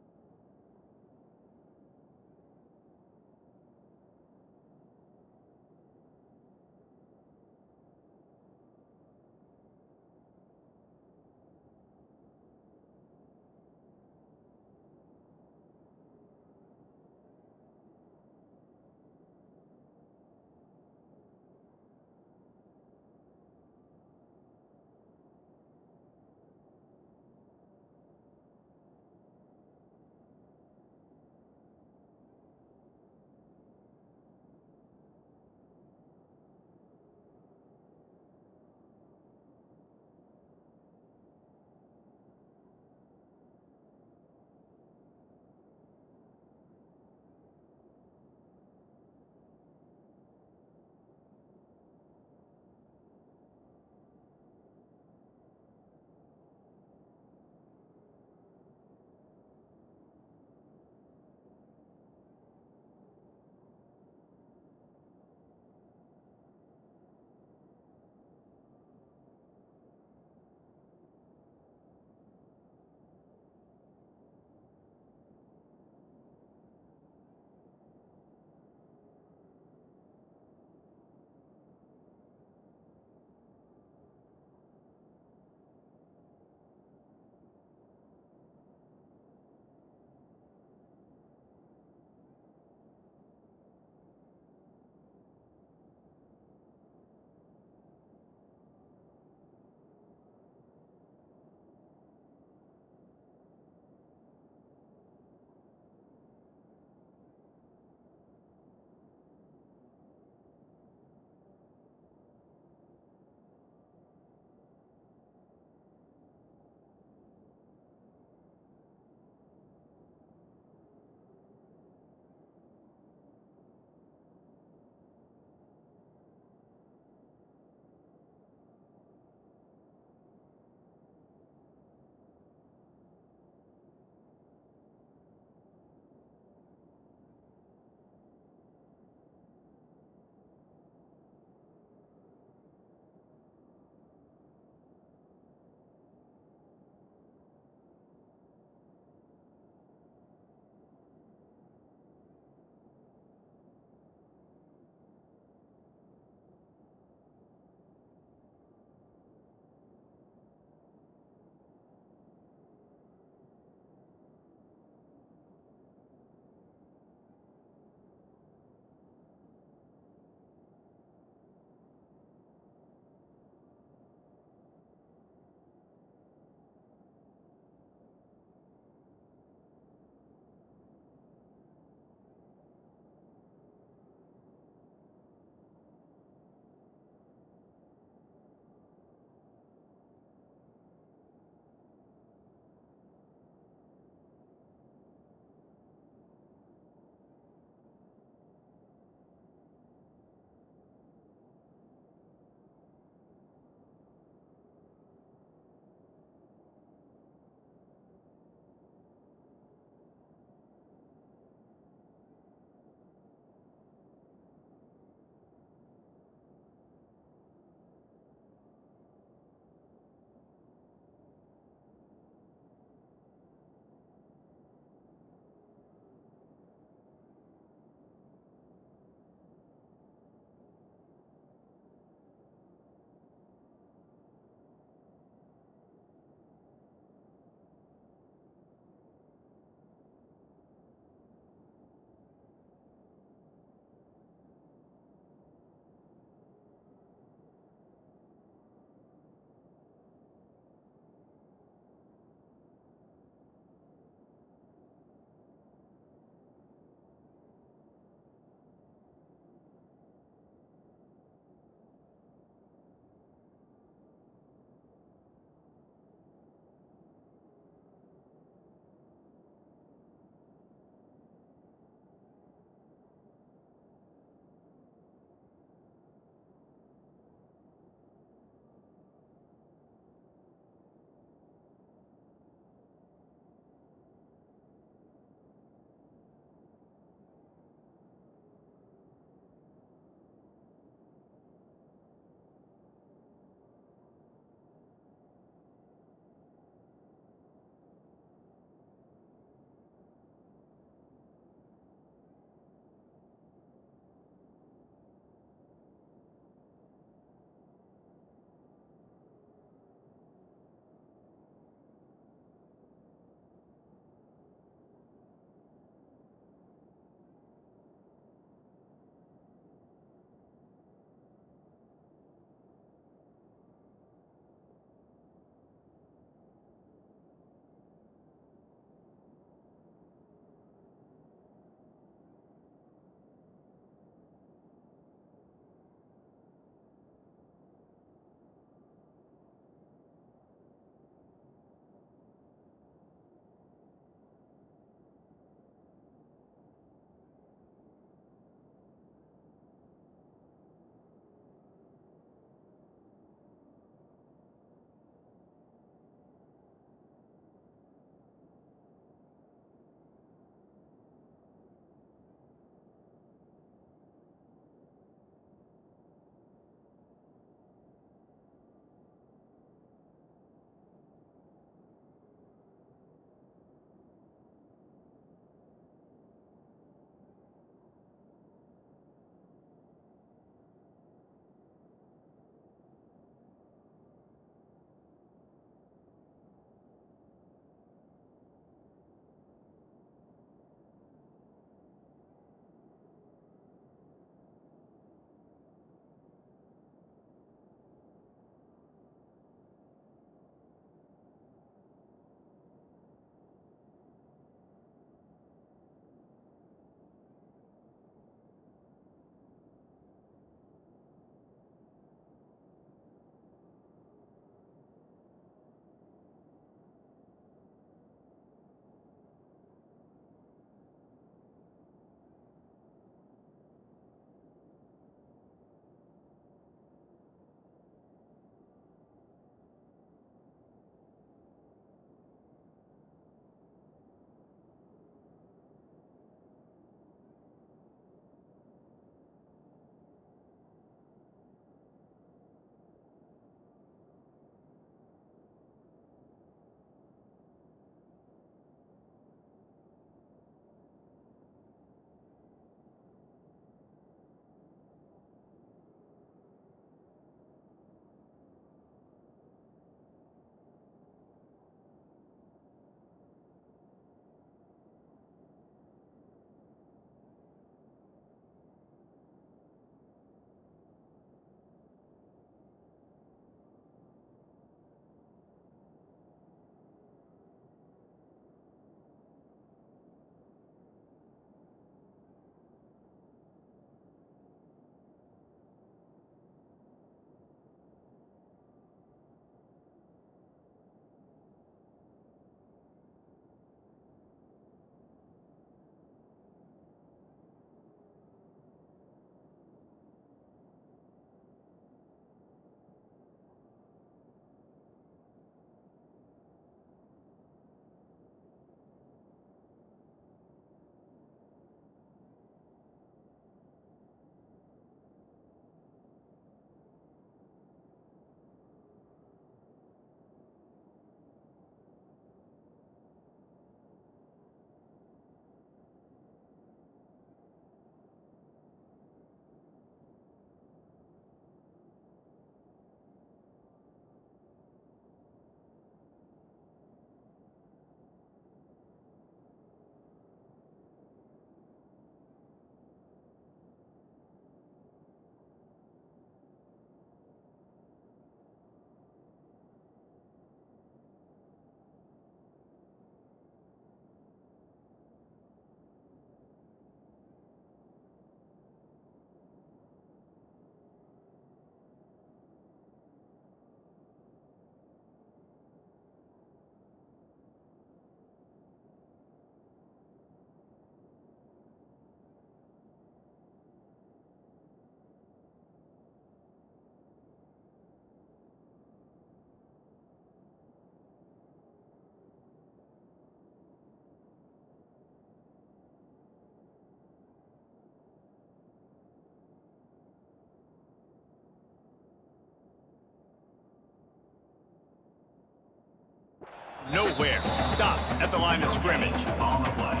stop at the line of scrimmage. On the play.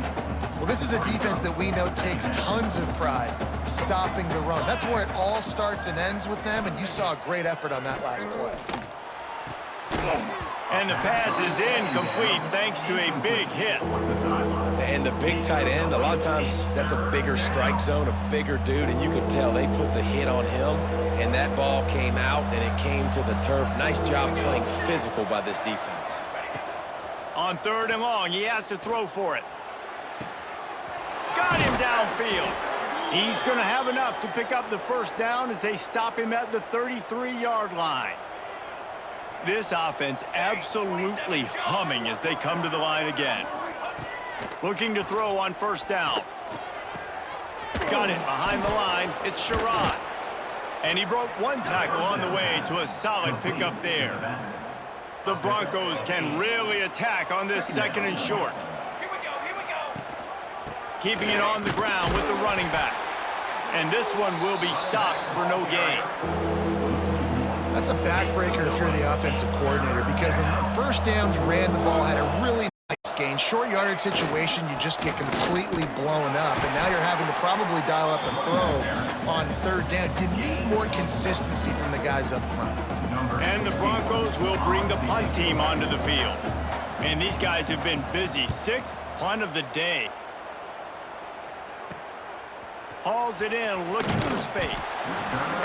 Well, this is a defense that we know takes tons of pride stopping the run. That's where it all starts and ends with them, and you saw a great effort on that last play. And the pass is incomplete thanks to a big hit. And the big tight end, a lot of times that's a bigger strike zone, a bigger dude, and you could tell they put the hit on him, and that ball came out, and it came to the turf. Nice job playing physical by this defense. On 3rd and long, he has to throw for it. Got him downfield. He's going to have enough to pick up the first down as they stop him at the 33-yard line. This offense absolutely humming as they come to the line again. Looking to throw on 1st down. Got it behind the line. It's Sherrod. And he broke one tackle on the way to a solid pickup there. The Broncos can really attack on this 2nd and short. Keeping it on the ground with the running back. And this one will be stopped for no gain. That's a backbreaker if you're the offensive coordinator, because on 1st down, you ran the ball, had a really nice gain. Short yardage situation, you just get completely blown up, and now you're having to probably dial up a throw on 3rd down. You need more consistency from the guys up front. And the Broncos will bring the punt team onto the field. And these guys have been busy. 6th punt of the day. Hauls it in, looking for space.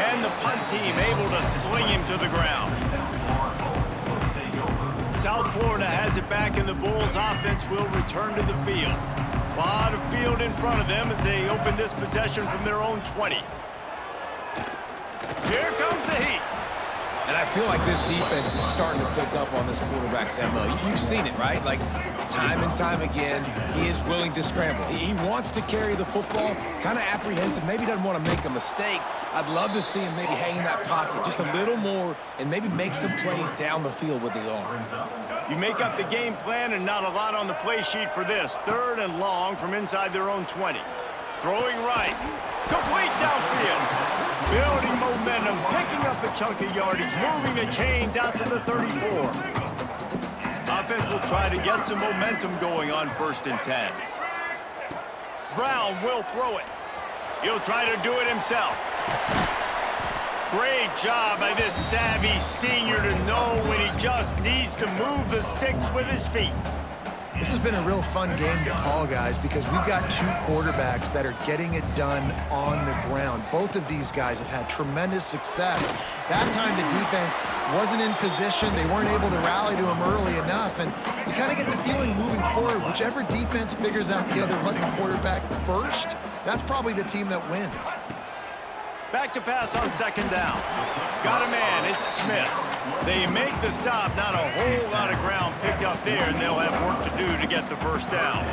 And the punt team able to sling him to the ground. South Florida has it back, and the Bulls offense will return to the field. A lot of field in front of them as they open this possession from their own 20. Here comes the heat. And I feel like this defense is starting to pick up on this quarterback's MO. You've seen it, right? Like, time and time again, he is willing to scramble. He wants to carry the football, kind of apprehensive, maybe doesn't want to make a mistake. I'd love to see him maybe hang in that pocket just a little more and maybe make some plays down the field with his arm. You make up the game plan and not a lot on the play sheet for this. 3rd and long from inside their own 20. Throwing right. Complete downfield. Building momentum, picking up a chunk of yardage, moving the chains out to the 34. Offense will try to get some momentum going on 1st and 10. Brown will throw it. He'll try to do it himself. Great job by this savvy senior to know when he just needs to move the sticks with his feet. This has been a real fun game to call, guys, because we've got 2 quarterbacks that are getting it done on the ground. Both of these guys have had tremendous success. That time the defense wasn't in position. They weren't able to rally to him early enough, and you kind of get the feeling moving forward, whichever defense figures out the other running quarterback first, that's probably the team that wins. Back to pass on 2nd down. Got a man, it's Smith. They make the stop, not a whole lot of ground picked up there, and they'll have work to do to get the 1st down.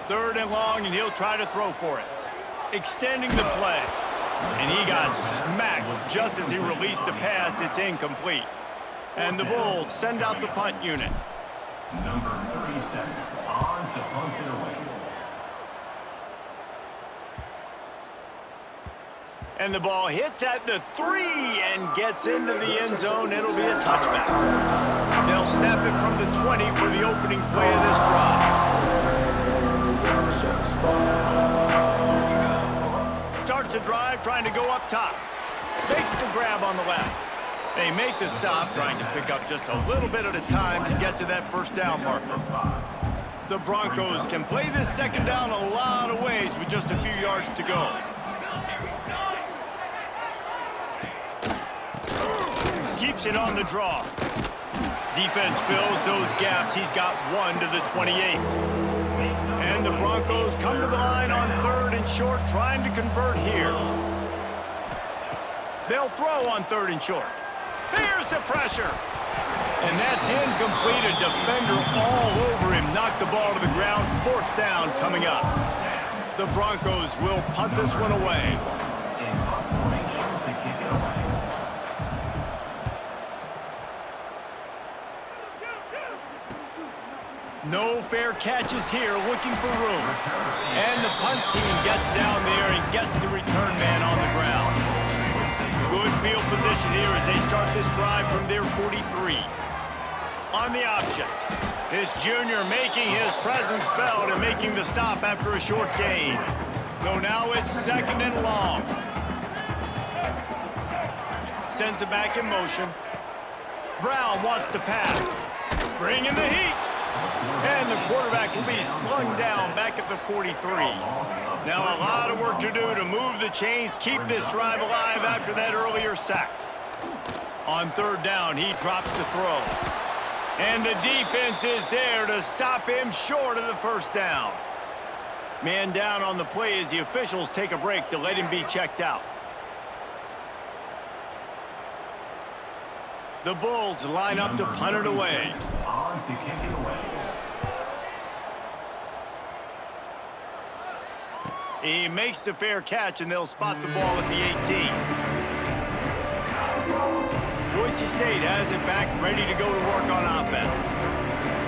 3rd and long, and he'll try to throw for it. Extending the play. And he got smacked just as he released the pass. It's incomplete. And the Bulls send out the punt unit. Number 37, on to punt it away. And the ball hits at the 3 and gets into the end zone. It'll be a touchback. They'll snap it from the 20 for the opening play of this drive. Starts the drive trying to go up top. Makes the grab on the left. They make the stop, trying to pick up just a little bit at a time to get to that 1st down marker. The Broncos can play this 2nd down a lot of ways with just a few yards to go. Keeps it on the draw. Defense fills those gaps. He's got 1 to the 28. And the Broncos come to the line on 3rd and short, trying to convert here. They'll throw on 3rd and short. Here's the pressure. And that's incomplete. A defender all over him. Knocked the ball to the ground. 4th down coming up. The Broncos will punt this one away. No fair catches here, looking for room. And the punt team gets down there and gets the return man on the ground. Good field position here as they start this drive from their 43. on the option. This junior making his presence felt and making the stop after a short gain. So now it's 2nd and long. Sends it back in motion. Brown wants to pass. Bringing the heat. And the quarterback will be slung down back at the 43. Now a lot of work to do to move the chains, keep this drive alive after that earlier sack. On 3rd down, he drops to throw. And the defense is there to stop him short of the 1st down. Man down on the play as the officials take a break to let him be checked out. The Bulls line up to punt it away. On to kick it away. He makes the fair catch, and they'll spot the ball at the 18. Boise State has it back, ready to go to work on offense.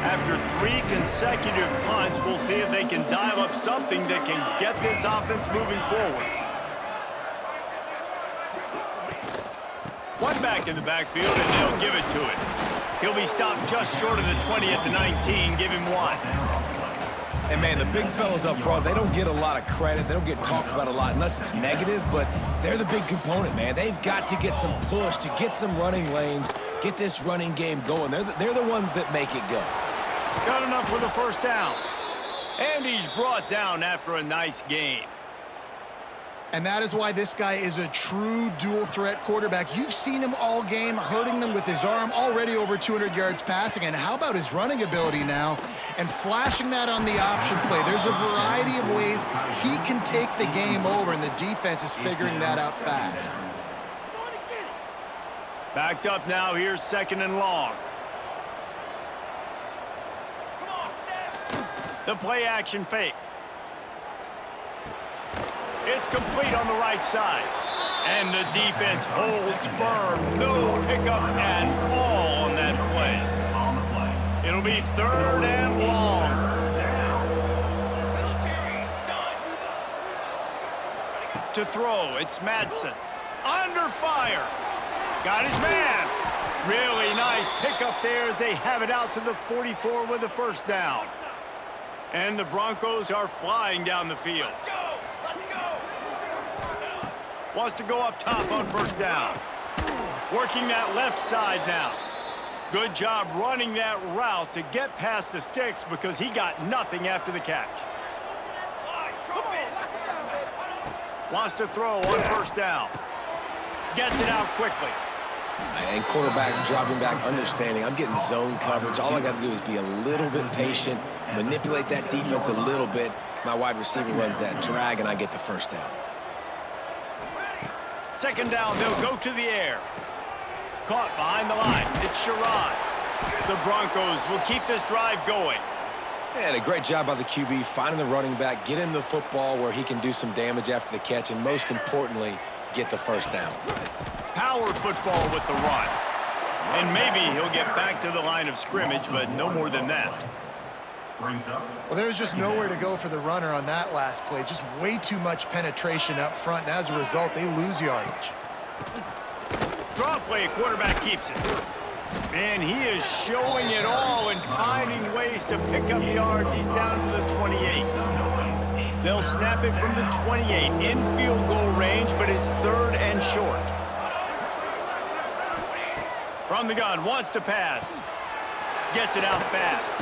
After 3 consecutive punts, we'll see if they can dial up something that can get this offense moving forward. One back in the backfield, and they'll give it to it. He'll be stopped just short of the 20 at the 19. Give him 1. And, man, the big fellas up front, they don't get a lot of credit. They don't get talked about a lot unless it's negative, but they're the big component, man. They've got to get some push, to get some running lanes, get this running game going. They're the ones that make it go. Got enough for the 1st down. And he's brought down after a nice gain. And that is why this guy is a true dual-threat quarterback. You've seen him all game, hurting them with his arm, already over 200 yards passing. And how about his running ability now? And flashing that on the option play. There's a variety of ways he can take the game over, and the defense is figuring that out fast. Backed up now, here's 2nd and long. The play action fake. It's complete on the right side. And the defense holds firm. No pickup at all on that play. It'll be 3rd and long. To throw, it's Madsen. Under fire. Got his man. Really nice pickup there as they have it out to the 44 with the 1st down. And the Broncos are flying down the field. Wants to go up top on 1st down. Working that left side now. Good job running that route to get past the sticks because he got nothing after the catch. Wants to throw on 1st down. Gets it out quickly. And quarterback dropping back, understanding I'm getting zone coverage. All I got to do is be a little bit patient, manipulate that defense a little bit. My wide receiver runs that drag, and I get the 1st down. 2nd down, they'll go to the air. Caught behind the line. It's Sherrod. The Broncos will keep this drive going. And a great job by the QB, finding the running back, get him the football where he can do some damage after the catch, and most importantly, get the 1st down. Power football with the run. And maybe he'll get back to the line of scrimmage, but no more than that. Well, there's just nowhere to go for the runner on that last play. Just way too much penetration up front, and as a result, they lose yardage. Draw play, quarterback keeps it. And he is showing it all and finding ways to pick up yards. He's down to the 28. They'll snap it from the 28 in field goal range, but it's 3rd and short. From the gun, wants to pass. Gets it out fast.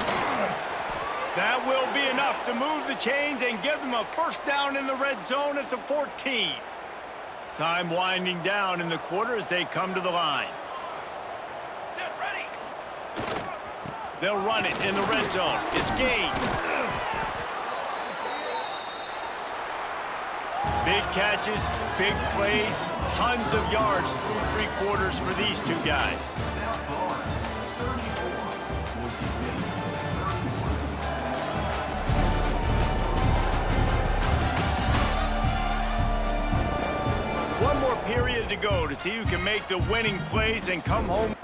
That will be enough to move the chains and give them a 1st down in the red zone at the 14. Time winding down in the quarter as they come to the line. They'll run it in the red zone. It's Gaines. Big catches, big plays, tons of yards through 3 quarters for these two guys. One more period to go to see who can make the winning plays and come home.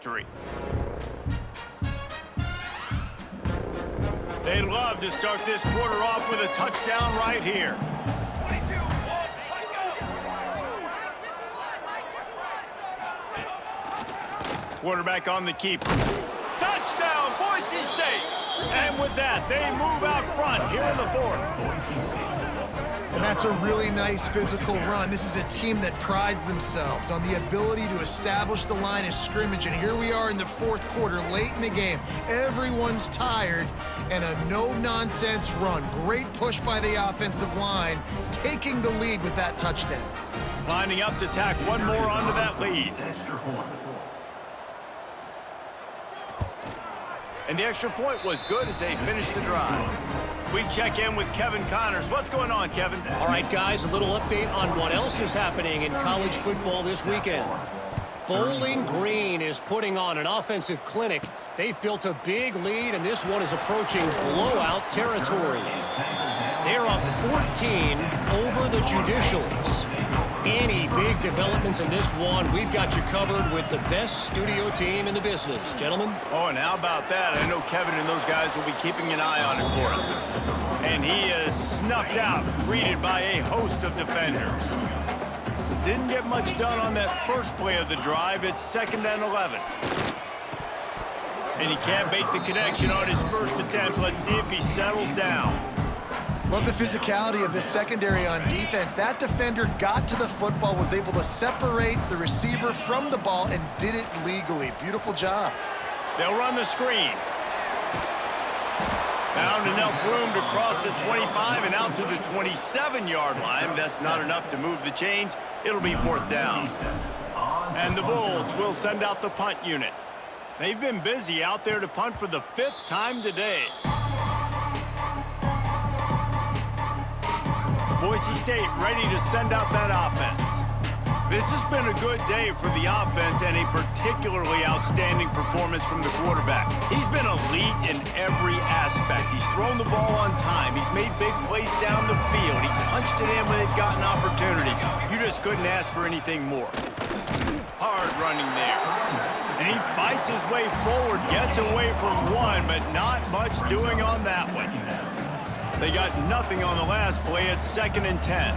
victory. They'd love to start this quarter off with a touchdown right here. Quarterback on the keeper. Touchdown, Boise State! And with that, they move out front here in the fourth. And that's a really nice physical run. This is a team that prides themselves on the ability to establish the line of scrimmage. And here we are in the fourth quarter, late in the game. Everyone's tired, and a no-nonsense run. Great push by the offensive line, taking the lead with that touchdown. Lining up to tack one more onto that lead. And the extra point was good as they finished the drive. We check in with Kevin Connors. What's going on, Kevin? All right, guys, a little update on what else is happening in college football this weekend. Bowling Green is putting on an offensive clinic. They've built a big lead, and this one is approaching blowout territory. They're up 14 over the Judicials. Any big developments in this one, we've got you covered with the best studio team in the business. Gentlemen? Oh, and how about that? I know Kevin and those guys will be keeping an eye on it for us. And he is snuffed out, greeted by a host of defenders. Didn't get much done on that first play of the drive. It's 2nd and 11. And he can't make the connection on his first attempt. Let's see if he settles down. Love the physicality of this secondary on defense. That defender got to the football, was able to separate the receiver from the ball, and did it legally. Beautiful job. They'll run the screen. Found enough room to cross the 25 and out to the 27-yard line. That's not enough to move the chains. It'll be 4th down. And the Bulls will send out the punt unit. They've been busy out there to punt for the 5th time today. Boise State ready to send out that offense. This has been a good day for the offense and a particularly outstanding performance from the quarterback. He's been elite in every aspect. He's thrown the ball on time. He's made big plays down the field. He's punched it in when they've gotten opportunities. You just couldn't ask for anything more. Hard running there. And he fights his way forward, gets away from one, but not much doing on that one. They got nothing on the last play. It's 2nd and 10.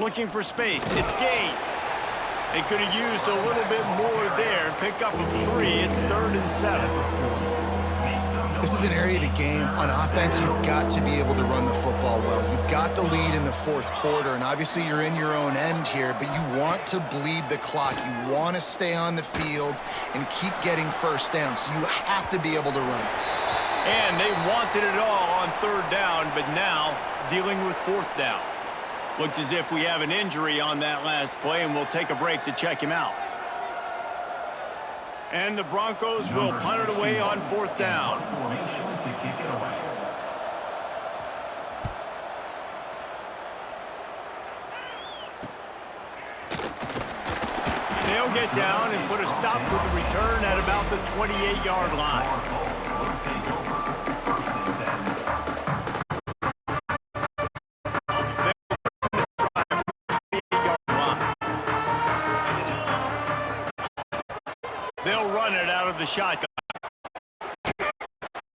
Looking for space. It's Gaines. They could have used a little bit more there. Pick up a 3. It's 3rd and 7. This is an area of the game. On offense, you've got to be able to run the football well. You've got the lead in the fourth quarter, and obviously you're in your own end here, but you want to bleed the clock. You want to stay on the field and keep getting first down, so you have to be able to run it. And they wanted it all on 3rd down, but now dealing with 4th down. Looks as if we have an injury on that last play, and we'll take a break to check him out. And the Broncos will punt it away on 4th down. They'll get down and put a stop to the return at about the 28-yard line. They'll run it out of the shotgun.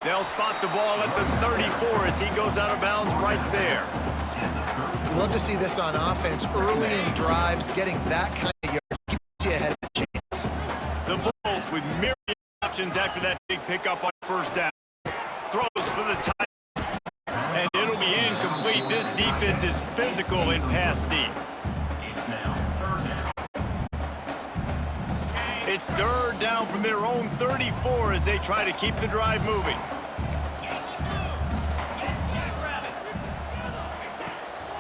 They'll spot the ball at the 34 as he goes out of bounds right there. Love to see this on offense. Early in drives, getting that kind of yard keeps you ahead of the chains. The Bulls with myriad options after that big pickup on 1st down. Throws for the tie. And it'll be incomplete. This defense is physical and pass deep. It's 3rd down from their own 34 as they try to keep the drive moving.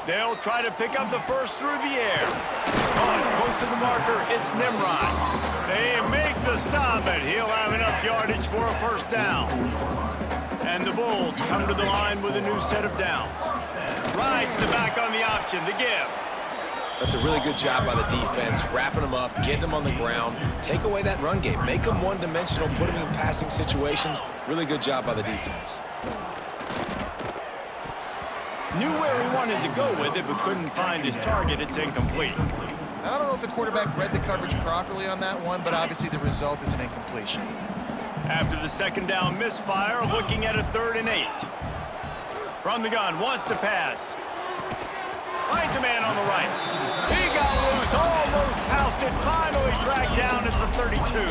They'll try to pick up the first through the air. Caught close to the marker, it's Nimrod. They make the stop, and he'll have enough yardage for a 1st down. And the Bulls come to the line with a new set of downs. Rides the back on the option, the give. That's a really good job by the defense, wrapping them up, getting them on the ground. Take away that run game. Make them one-dimensional, put them in passing situations. Really good job by the defense. Knew where he wanted to go with it, but couldn't find his target. It's incomplete. I don't know if the quarterback read the coverage properly on that one, but obviously the result is an incompletion. After the second down misfire, looking at a 3rd and 8. From the gun, wants to pass. Finds a man on the right. He got loose, almost housed it, finally dragged down at the 32.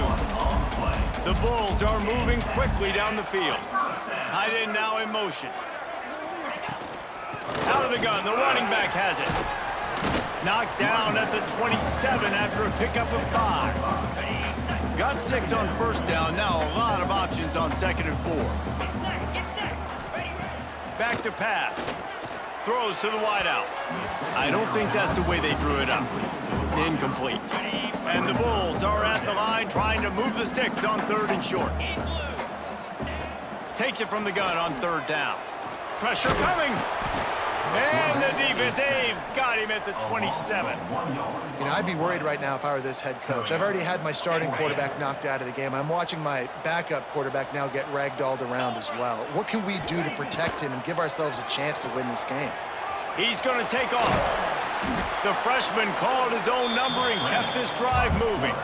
The Bulls are moving quickly down the field. Tight end now in motion. Out of the gun, the running back has it. Knocked down at the 27 after a pickup of 5. Got 6 on first down, now a lot of options on 2nd and 4. Back to pass. Throws to the wideout. I don't think that's the way they drew it up. Incomplete. And the Bulls are at the line trying to move the sticks on 3rd and short. Takes it from the gun on 3rd down. Pressure coming. And the defense, they've got him at the 27. You know, I'd be worried right now if I were this head coach. I've already had my starting quarterback knocked out of the game. I'm watching my backup quarterback now get ragdolled around as well. What can we do to protect him and give ourselves a chance to win this game? He's going to take off. The freshman called his own number and kept this drive moving.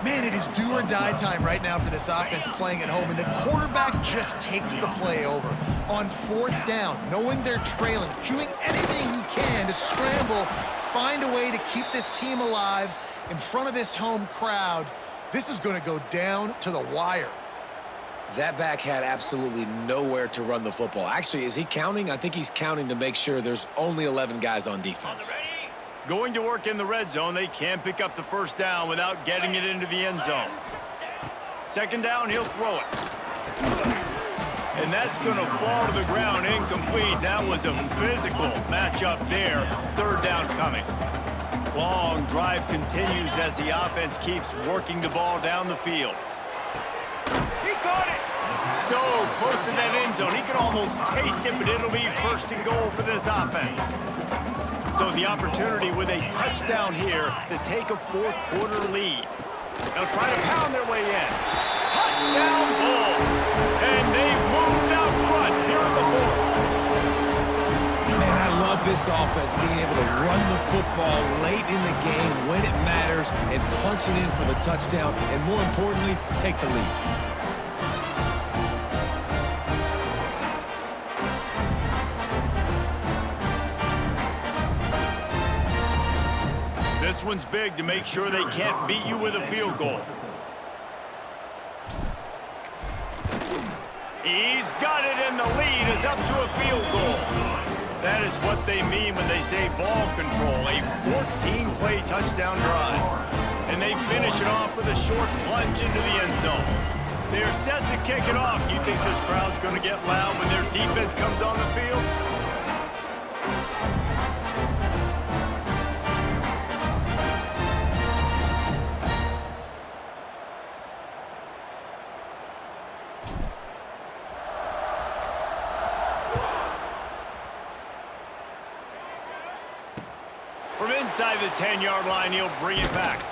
Man, it is do or die time right now for this offense playing at home, and the quarterback just takes the play over. On 4th down, knowing they're trailing, doing anything he can to scramble, find a way to keep this team alive in front of this home crowd. This is going to go down to the wire. That back had absolutely nowhere to run the football. Actually, is he counting? I think he's counting to make sure there's only 11 guys on defense. Going to work in the red zone. They can't pick up the first down without getting it into the end zone. 2nd down, he'll throw it. And that's going to fall to the ground incomplete. That was a physical matchup there. 3rd down coming. Long drive continues as the offense keeps working the ball down the field. He caught it! So close to that end zone. He can almost taste it, but it'll be 1st and goal for this offense. So the opportunity with a touchdown here to take a 4th quarter lead. They'll try to pound their way in. Touchdown Bulls! And they've moved out front here in the 4th. Man, I love this offense being able to run the football late in the game when it matters and punch it in for the touchdown, and more importantly, take the lead. This one's big to make sure they can't beat you with a field goal. He's got it, and the lead is up to a field goal. That is what they mean when they say ball control, a 14-play touchdown drive. And they finish it off with a short plunge into the end zone. They're set to kick it off. You think this crowd's going to get loud when their defense comes on the field? From inside the 10-yard line, he'll bring it back.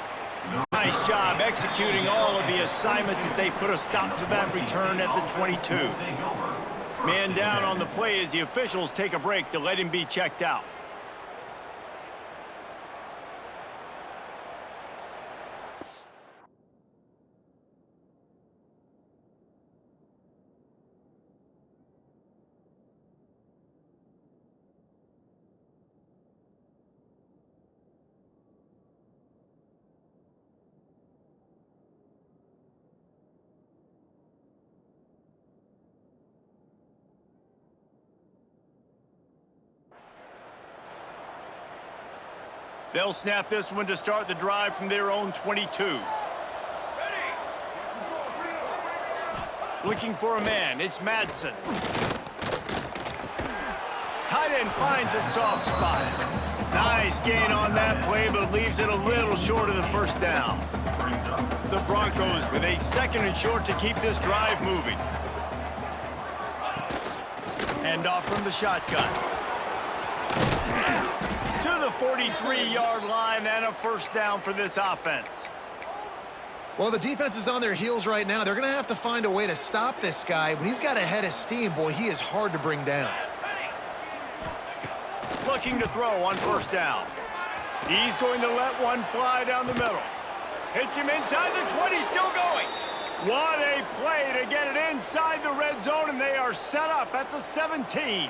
Nice job executing all of the assignments as they put a stop to that return at the 22. Man down on the play as the officials take a break to let him be checked out. They'll snap this one to start the drive from their own 22. Looking for a man, it's Madsen. Tight end finds a soft spot. Nice gain on that play, but leaves it a little short of the first down. The Broncos with a 2nd and short to keep this drive moving. Hand off from the shotgun. To the 43-yard line and a first down for this offense. Well, the defense is on their heels right now. They're going to have to find a way to stop this guy. When he's got a head of steam, boy, he is hard to bring down. Looking to throw on first down. He's going to let one fly down the middle. Hits him inside the 20, still going. What a play to get it inside the red zone, and they are set up at the 17.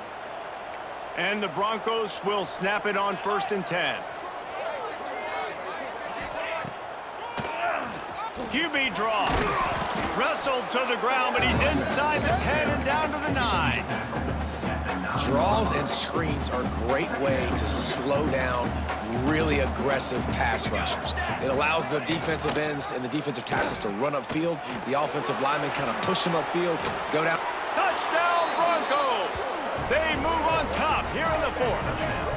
And the Broncos will snap it on 1st and 10. QB draw. Wrestled to the ground, but he's inside the 10 and down to the 9. Draws and screens are a great way to slow down really aggressive pass rushers. It allows the defensive ends and the defensive tackles to run upfield. The offensive linemen kind of push them upfield, go down. Touchdown, Broncos! They move on top here in the 4th.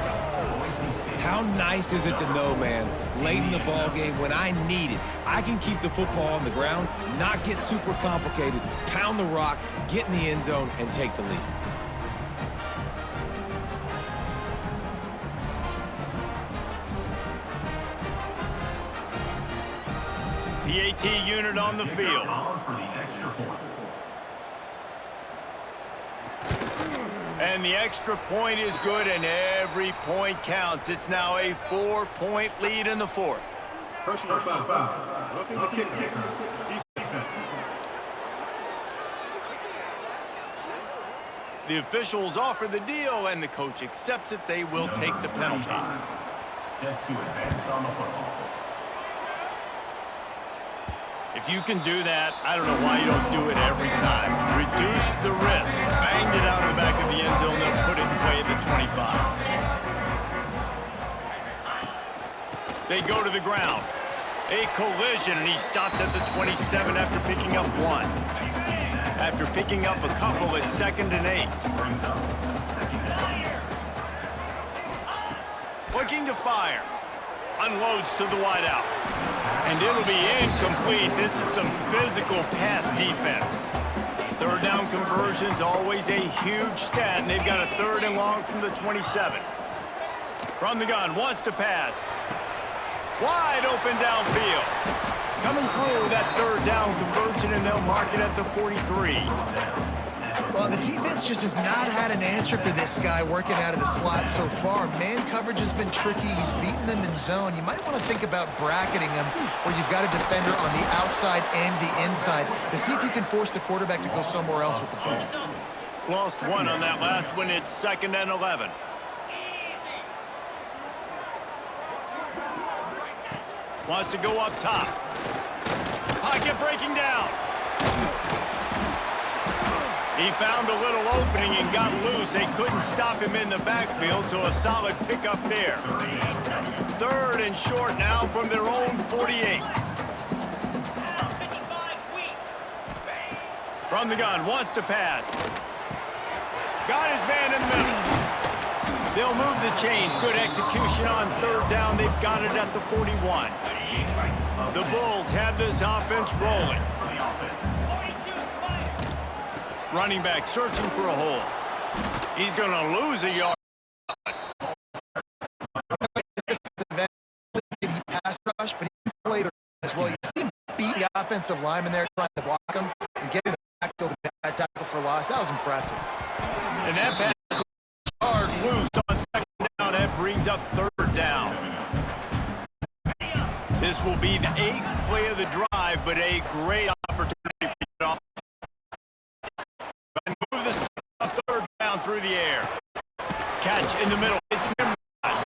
How nice is it to know, man, late in the ball game when I need it, I can keep the football on the ground, not get super complicated, pound the rock, get in the end zone, and take the lead. PAT unit on the field. For the extra point. And the extra point is good, and every point counts. It's now a 4-point lead in the 4th. Personal foul. Roughing the kicker. Defense. The officials offer the deal, and the coach accepts it. They will take the penalty. Set to advance on the football. If you can do that, I don't know why you don't do it every time. Reduce the risk. Banged it out of the back of the end zone. They'll put it in play at the 25. They go to the ground. A collision, and he stopped at the 27 after picking up 1. After picking up a couple at 2nd and 8. Looking to fire. Unloads to the wideout. And it'll be incomplete. This is some physical pass defense. 3rd down conversions, always a huge stat, and they've got a 3rd and long from the 27. From the gun, wants to pass. Wide open downfield. Coming through that 3rd down conversion, and they'll mark it at the 43. Well, the defense just has not had an answer for this guy working out of the slot so far. Man coverage has been tricky. He's beaten them in zone. You might want to think about bracketing him where you've got a defender on the outside and the inside to see if you can force the quarterback to go somewhere else with the ball. Lost 1 on that last one. It's 2nd and 11. Wants to go up top. Pocket breaking down. He found a little opening and got loose. They couldn't stop him in the backfield, so a solid pickup there. 3rd and short now from their own 48. From the gun, wants to pass. Got his man in the middle. They'll move the chains. Good execution on 3rd down. They've got it at the 41. The Bulls have this offense rolling. Running back searching for a hole. He's going to lose a yard. He pass rush, but he played as well. You see him beat the offensive lineman there trying to block him and get in the backfield to make that tackle for loss. That was impressive. And that pass was hard loose on 2nd down. That brings up 3rd down. This will be the 8th play of the drive, but a great opportunity for you to off. Move this 3rd down through the air. Catch in the middle. It's Nimrod.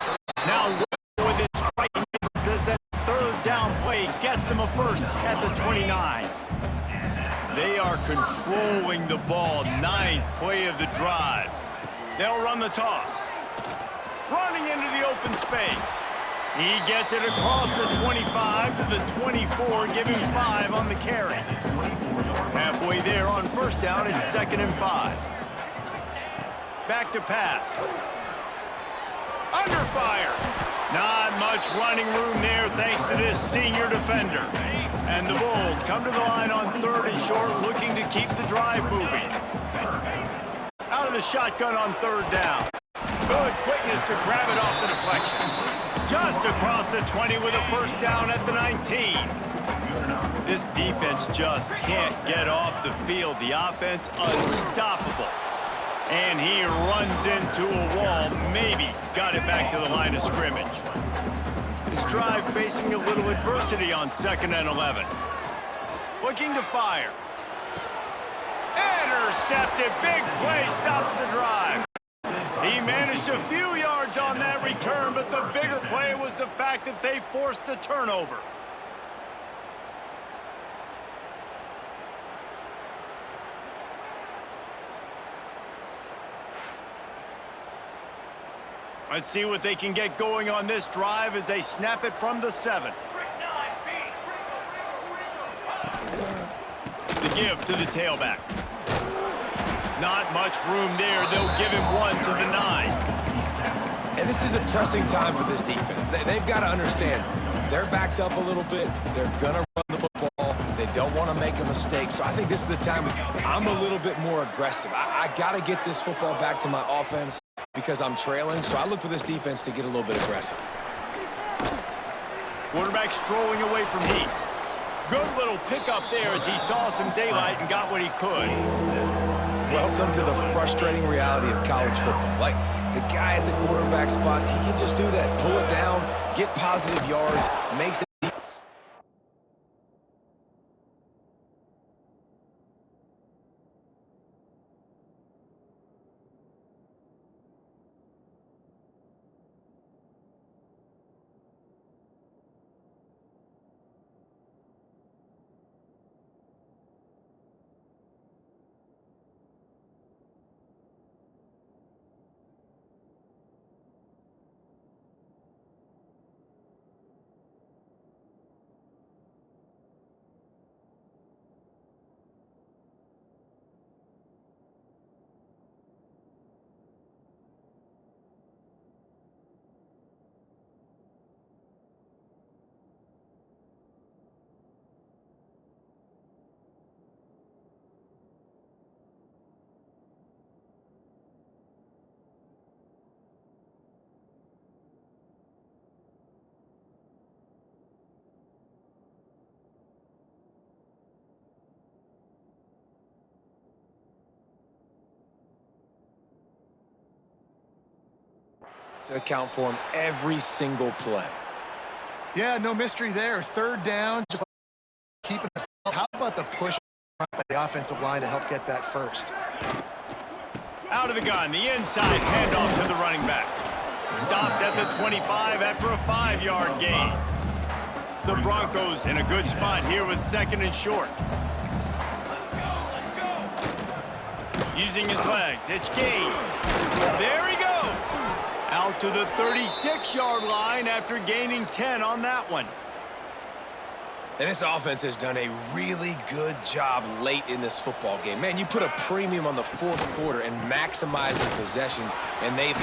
Now with his striking distance, that 3rd down play gets him a 1st at the 29. They are controlling the ball. 9th play of the drive. They'll run the toss. Running into the open space. He gets it across the 25 to the 24, giving 5 on the carry. Halfway there on 1st down, it's 2nd and 5. Back to pass. Under fire. Not much running room there thanks to this senior defender. And the Bulls come to the line on 3rd and short, looking to keep the drive moving. Out of the shotgun on 3rd down. Good quickness to grab it off the deflection. Just across the 20 with a 1st down at the 19. This defense just can't get off the field. The offense unstoppable. And he runs into a wall. Maybe got it back to the line of scrimmage. This drive facing a little adversity on 2nd and 11. Looking to fire. Intercepted. Big play stops the drive. He managed a few yards on that return, but the bigger play was the fact that they forced the turnover. Let's see what they can get going on this drive as they snap it from the 7. The give to the tailback. Not much room there. They'll give him 1 to the 9. And this is a pressing time for this defense. They've got to understand, they're backed up a little bit. They're going to run the football. They don't want to make a mistake. So I think this is the time I'm a little bit more aggressive. I got to get this football back to my offense because I'm trailing. So I look for this defense to get a little bit aggressive. Quarterback strolling away from heat. Good little pickup there as he saw some daylight and got what he could. Welcome to the frustrating reality of college football. Like, the guy at the quarterback spot, he can just do that. Pull it down, get positive yards, makes it. To account for him every single play. Yeah, no mystery there. 3rd down, just keeping us. How about the push by the offensive line to help get that first? Out of the gun, the inside handoff to the running back. Stopped at the 25 after a 5-yard gain. The Broncos in a good spot here with 2nd and short. Using his legs, it's Gaines. There he goes. Out to the 36-yard line after gaining 10 on that one. And this offense has done a really good job late in this football game. Man, you put a premium on the 4th quarter and maximizing possessions, and they've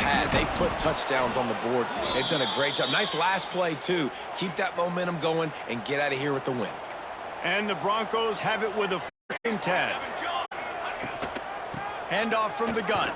put touchdowns on the board. They've done a great job. Nice last play, too. Keep that momentum going and get out of here with the win. And the Broncos have it with a 1st and 10. Handoff from the gun.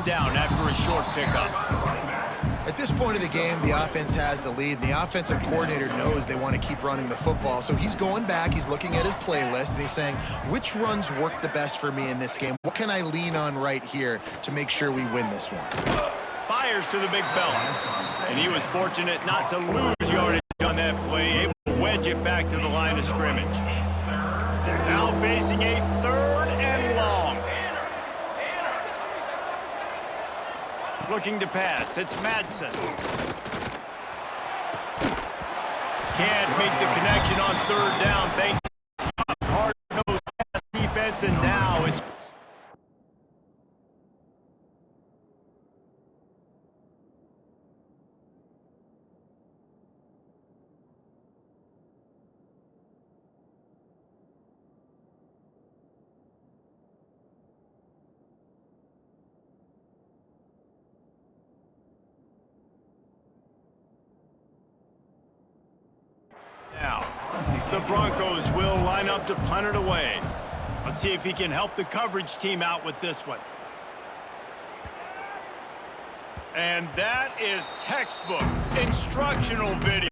second down after a short pickup. At this point of the game, the offense has the lead, and the offensive coordinator knows they want to keep running the football. So he's going back, he's looking at his playlist, and he's saying, which runs work the best for me in this game? What can I lean on right here to make sure we win this one? Fires to the big fella. And he was fortunate not to lose yardage on that play, able to wedge it back to the line of scrimmage. Now facing a 3rd and long. Looking to pass, it's Madsen. Can't make the connection on 3rd down thanks to hard-nosed pass defense, and now it's now. The Broncos will line up to punt it away. Let's see if he can help the coverage team out with this one. And that is textbook instructional video.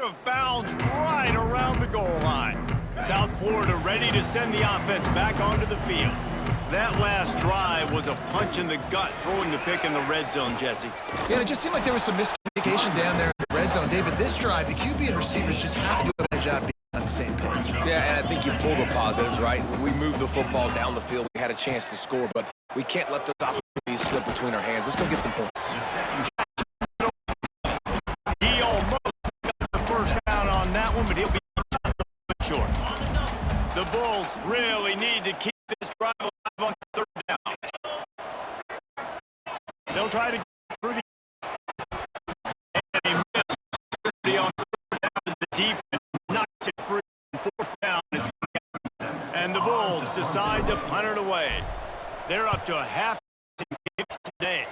Of bounds right around the goal line. South Florida ready to send the offense back onto the field. That last drive was a punch in the gut, throwing the pick in the red zone, Jesse. Yeah, and it just seemed like there was some miscommunication down there in the red zone. David, this drive, the QB and receivers just have to do a better job being on the same page. Yeah, and I think you pull the positives, right? When we moved the football down the field, we had a chance to score, but we can't let those opportunities slip between our hands. Let's go get some points. He almost got the first down on that one, but he'll be just a bit short. The Bulls really need to keep this drive alive on 3rd down. They'll try to get through the and he missed on 3rd down as the defense knocks it free. 4th down is and the Bulls decide to punt it away. They're up to a half kicks today.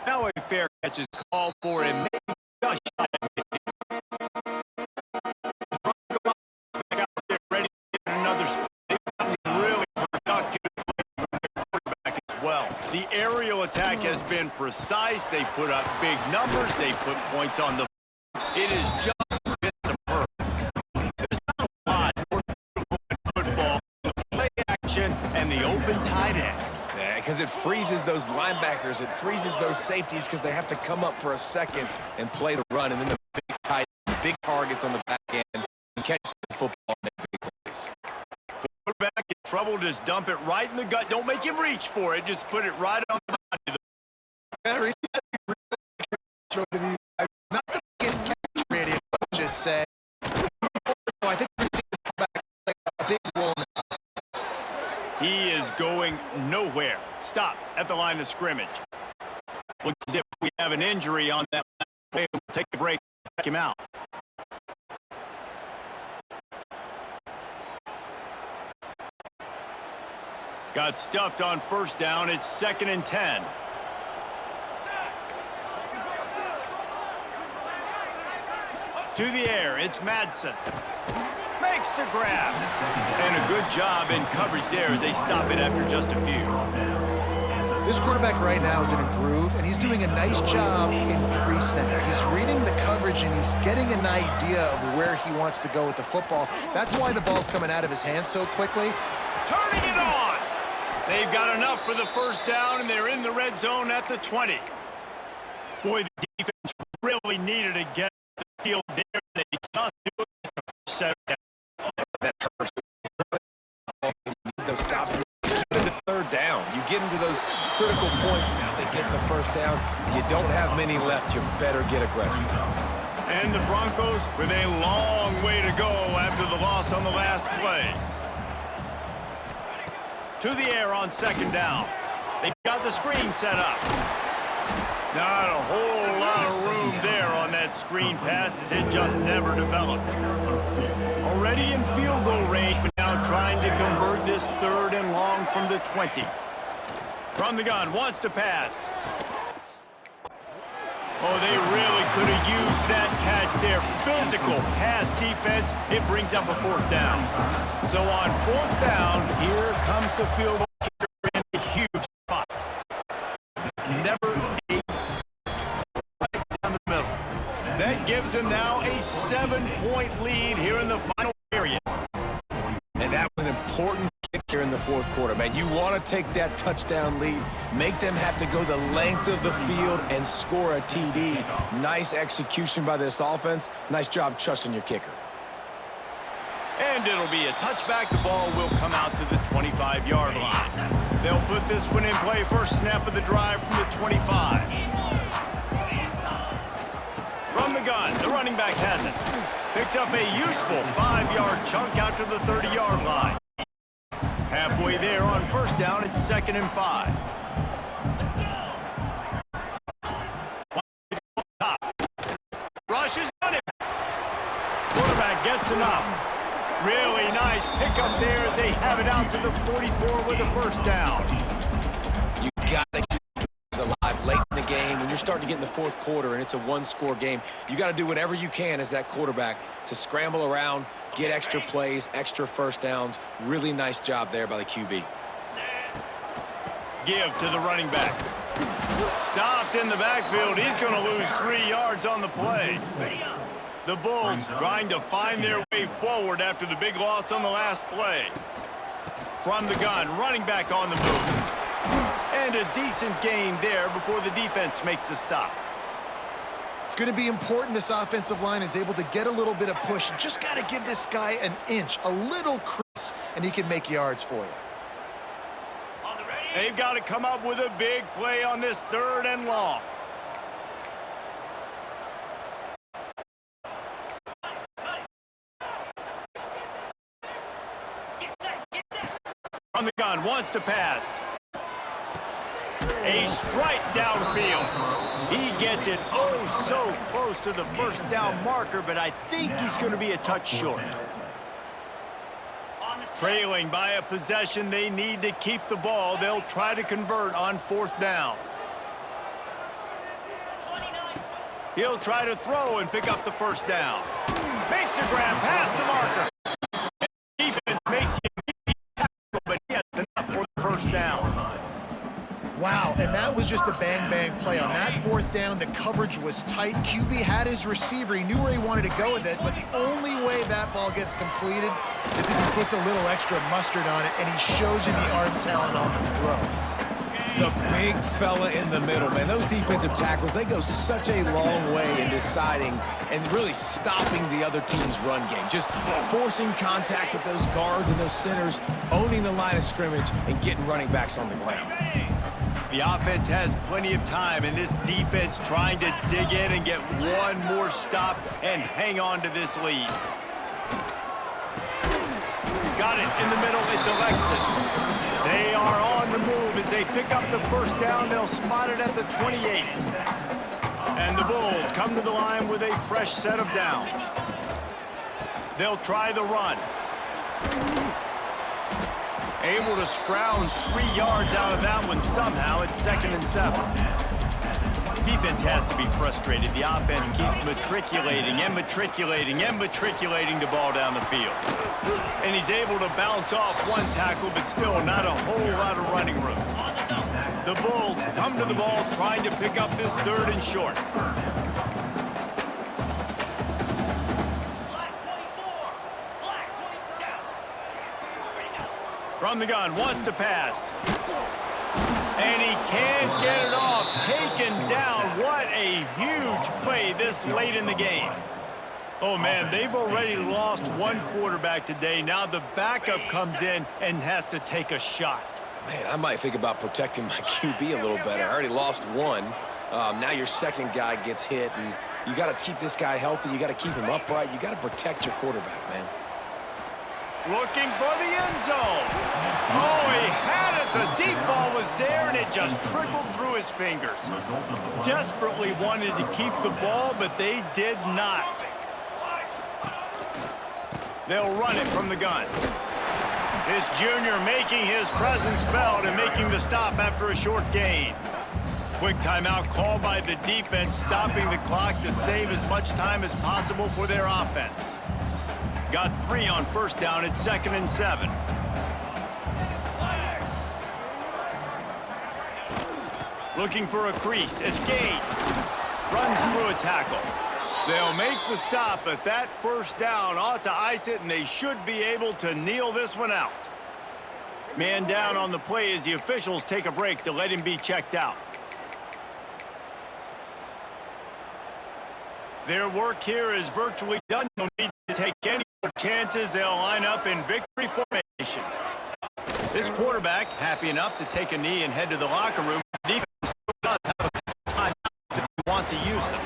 Now a fair catch is called for and maybe just shy of midfield. Back out there ready to get another spot. They've gotten really productive play from their quarterback as well. The aerial attack has been precise. They put up big numbers. They put points on the. It is just been superb. There's not a lot more beautiful in football than the play action and the open tight end. Because it freezes those linebackers, it freezes those safeties because they have to come up for a second and play the run, and then the big tight ends, big targets on the back end, and catch the football and make big plays. Quarterback in trouble, just dump it right in the gut. Don't make him reach for it. Just put it right on the body. Not the biggest catch radius, let's just say. He is going nowhere. Stopped at the line of scrimmage. Looks as if we have an injury on that play. We'll take a break, check him out. Got stuffed on first down. It's 2nd and 10. To the air, it's Madsen. Makes the grab. And a good job in coverage there as they stop it after just a few. This quarterback right now is in a groove, and he's doing a nice job in pre-snap. He's reading the coverage, and he's getting an idea of where he wants to go with the football. That's why the ball's coming out of his hands so quickly. Turning it on. They've got enough for the first down, and they're in the red zone at the 20. Boy, the defense really needed to get the field there. They just do it at the first set down. That hurts. You need those stops. Get into third down. You get into those critical points. Now they get the first down. You don't have many left. You better get aggressive. And the Broncos with a long way to go after the loss on the last play. To the air on 2nd down. They've got the screen set up. Not a whole lot of room there on that screen pass as it just never developed. Already in field goal range, but now trying to convert this 3rd and long from the 20. From the gun, wants to pass. Oh, they really could have used that catch there. Physical pass defense. It brings up a 4th down. So on 4th down, here comes the field goal kicker in a huge spot. Never right down the middle. That gives them now a 7-point lead here in the final period. And that was an important kick here in the 4th quarter, man. You want to take that touchdown lead, make them have to go the length of the field and score a TD. Nice execution by this offense. Nice job trusting your kicker. And it'll be a touchback. The ball will come out to the 25-yard line. They'll put this one in play. First snap of the drive from the 25. From the gun, the running back has it. Picks up a useful 5-yard chunk out to the 30-yard line. Halfway there on first down, it's 2nd and 5. Rushes on it. Quarterback gets enough. Really nice pickup there as they have it out to the 44 with a first down. You got to keep things alive late in the game. When you're starting to get in the 4th quarter and it's a 1-score game, you got to do whatever you can as that quarterback to scramble around, get extra plays, extra first downs. Really nice job there by the QB. Give to the running back. Stopped in the backfield. He's going to lose 3 yards on the play. The Bulls trying to find their way forward after the big loss on the last play. From the gun, running back on the move. And a decent gain there before the defense makes the stop. It's going to be important this offensive line is able to get a little bit of push. You just got to give this guy an inch, a little crease, and he can make yards for you. They've got to come up with a big play on this 3rd and long. On the gun, wants to pass. A strike downfield. He gets it oh so close to the first down marker, but I think he's going to be a touch short. Trailing by a possession, they need to keep the ball. They'll try to convert on 4th down. He'll try to throw and pick up the first down. Makes a grab past the marker. Defense makes the tackle, but he has enough for the first down. Wow, and that was just a bang-bang play. On that 4th down, the coverage was tight. QB had his receiver. He knew where he wanted to go with it, but the only way that ball gets completed is if he puts a little extra mustard on it, and he shows you the arm talent on the throw. The big fella in the middle, man. Those defensive tackles, they go such a long way in deciding and really stopping the other team's run game. Just forcing contact with those guards and those centers, owning the line of scrimmage, and getting running backs on the ground. The offense has plenty of time, and this defense trying to dig in and get one more stop and hang on to this lead. Got it in the middle. It's Alexis. pick up the first down. They'll spot it at the 28. And the Bulls come to the line with a fresh set of downs. They'll try the run. Able to scrounge 3 yards out of that one somehow. It's 2nd and 7. Defense has to be frustrated. The offense keeps matriculating the ball down the field. And he's able to bounce off one tackle, but still not a whole lot of running room. The Bulls come to the ball trying to pick up this 3rd and short. From the gun, wants to pass. And he can't get it off. Taken down. What a huge play this late in the game. Oh, man, they've already lost one quarterback today. Now the backup comes in and has to take a shot. Man, I might think about protecting my QB a little better. I already lost one. Now your second guy gets hit, and you got to keep this guy healthy. You got to keep him upright. You got to protect your quarterback, man. Looking for the end zone. Oh, he had it. The deep ball was there, and it just trickled through his fingers. Desperately wanted to keep the ball, but they did not. They'll run it from the gun. This junior making his presence felt and making the stop after a short gain. Quick timeout called by the defense, stopping the clock to save as much time as possible for their offense. Got 3 on first down at 2nd and 7. Looking for a crease. It's Gaines. Runs through a tackle. They'll make the stop, but that first down ought to ice it, and they should be able to kneel this one out. Man down on the play as the officials take a break to let him be checked out. Their work here is virtually done. No need to take any more chances. They'll line up in victory formation. This quarterback happy enough to take a knee and head to the locker room. Defense still does have a time to want to use them.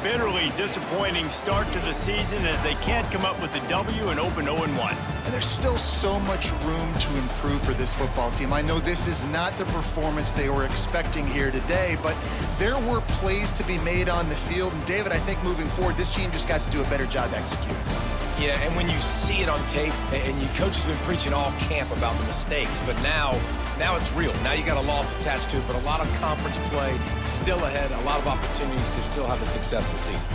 Bitterly disappointing start to the season as they can't come up with a W and open 0-1. And there's still so much room to improve for this football team. I know this is not the performance they were expecting here today, but there were plays to be made on the field. And David, I think moving forward, this team just has to do a better job executing. Yeah, and when you see it on tape, and your coach has been preaching all camp about the mistakes, but now it's real. Now you got a loss attached to it, but a lot of conference play still ahead, a lot of opportunities to still have a successful season.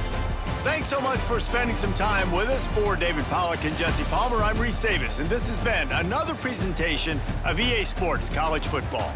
Thanks so much for spending some time with us. For David Pollack and Jesse Palmer, I'm Reese Davis, and this has been another presentation of EA Sports College Football.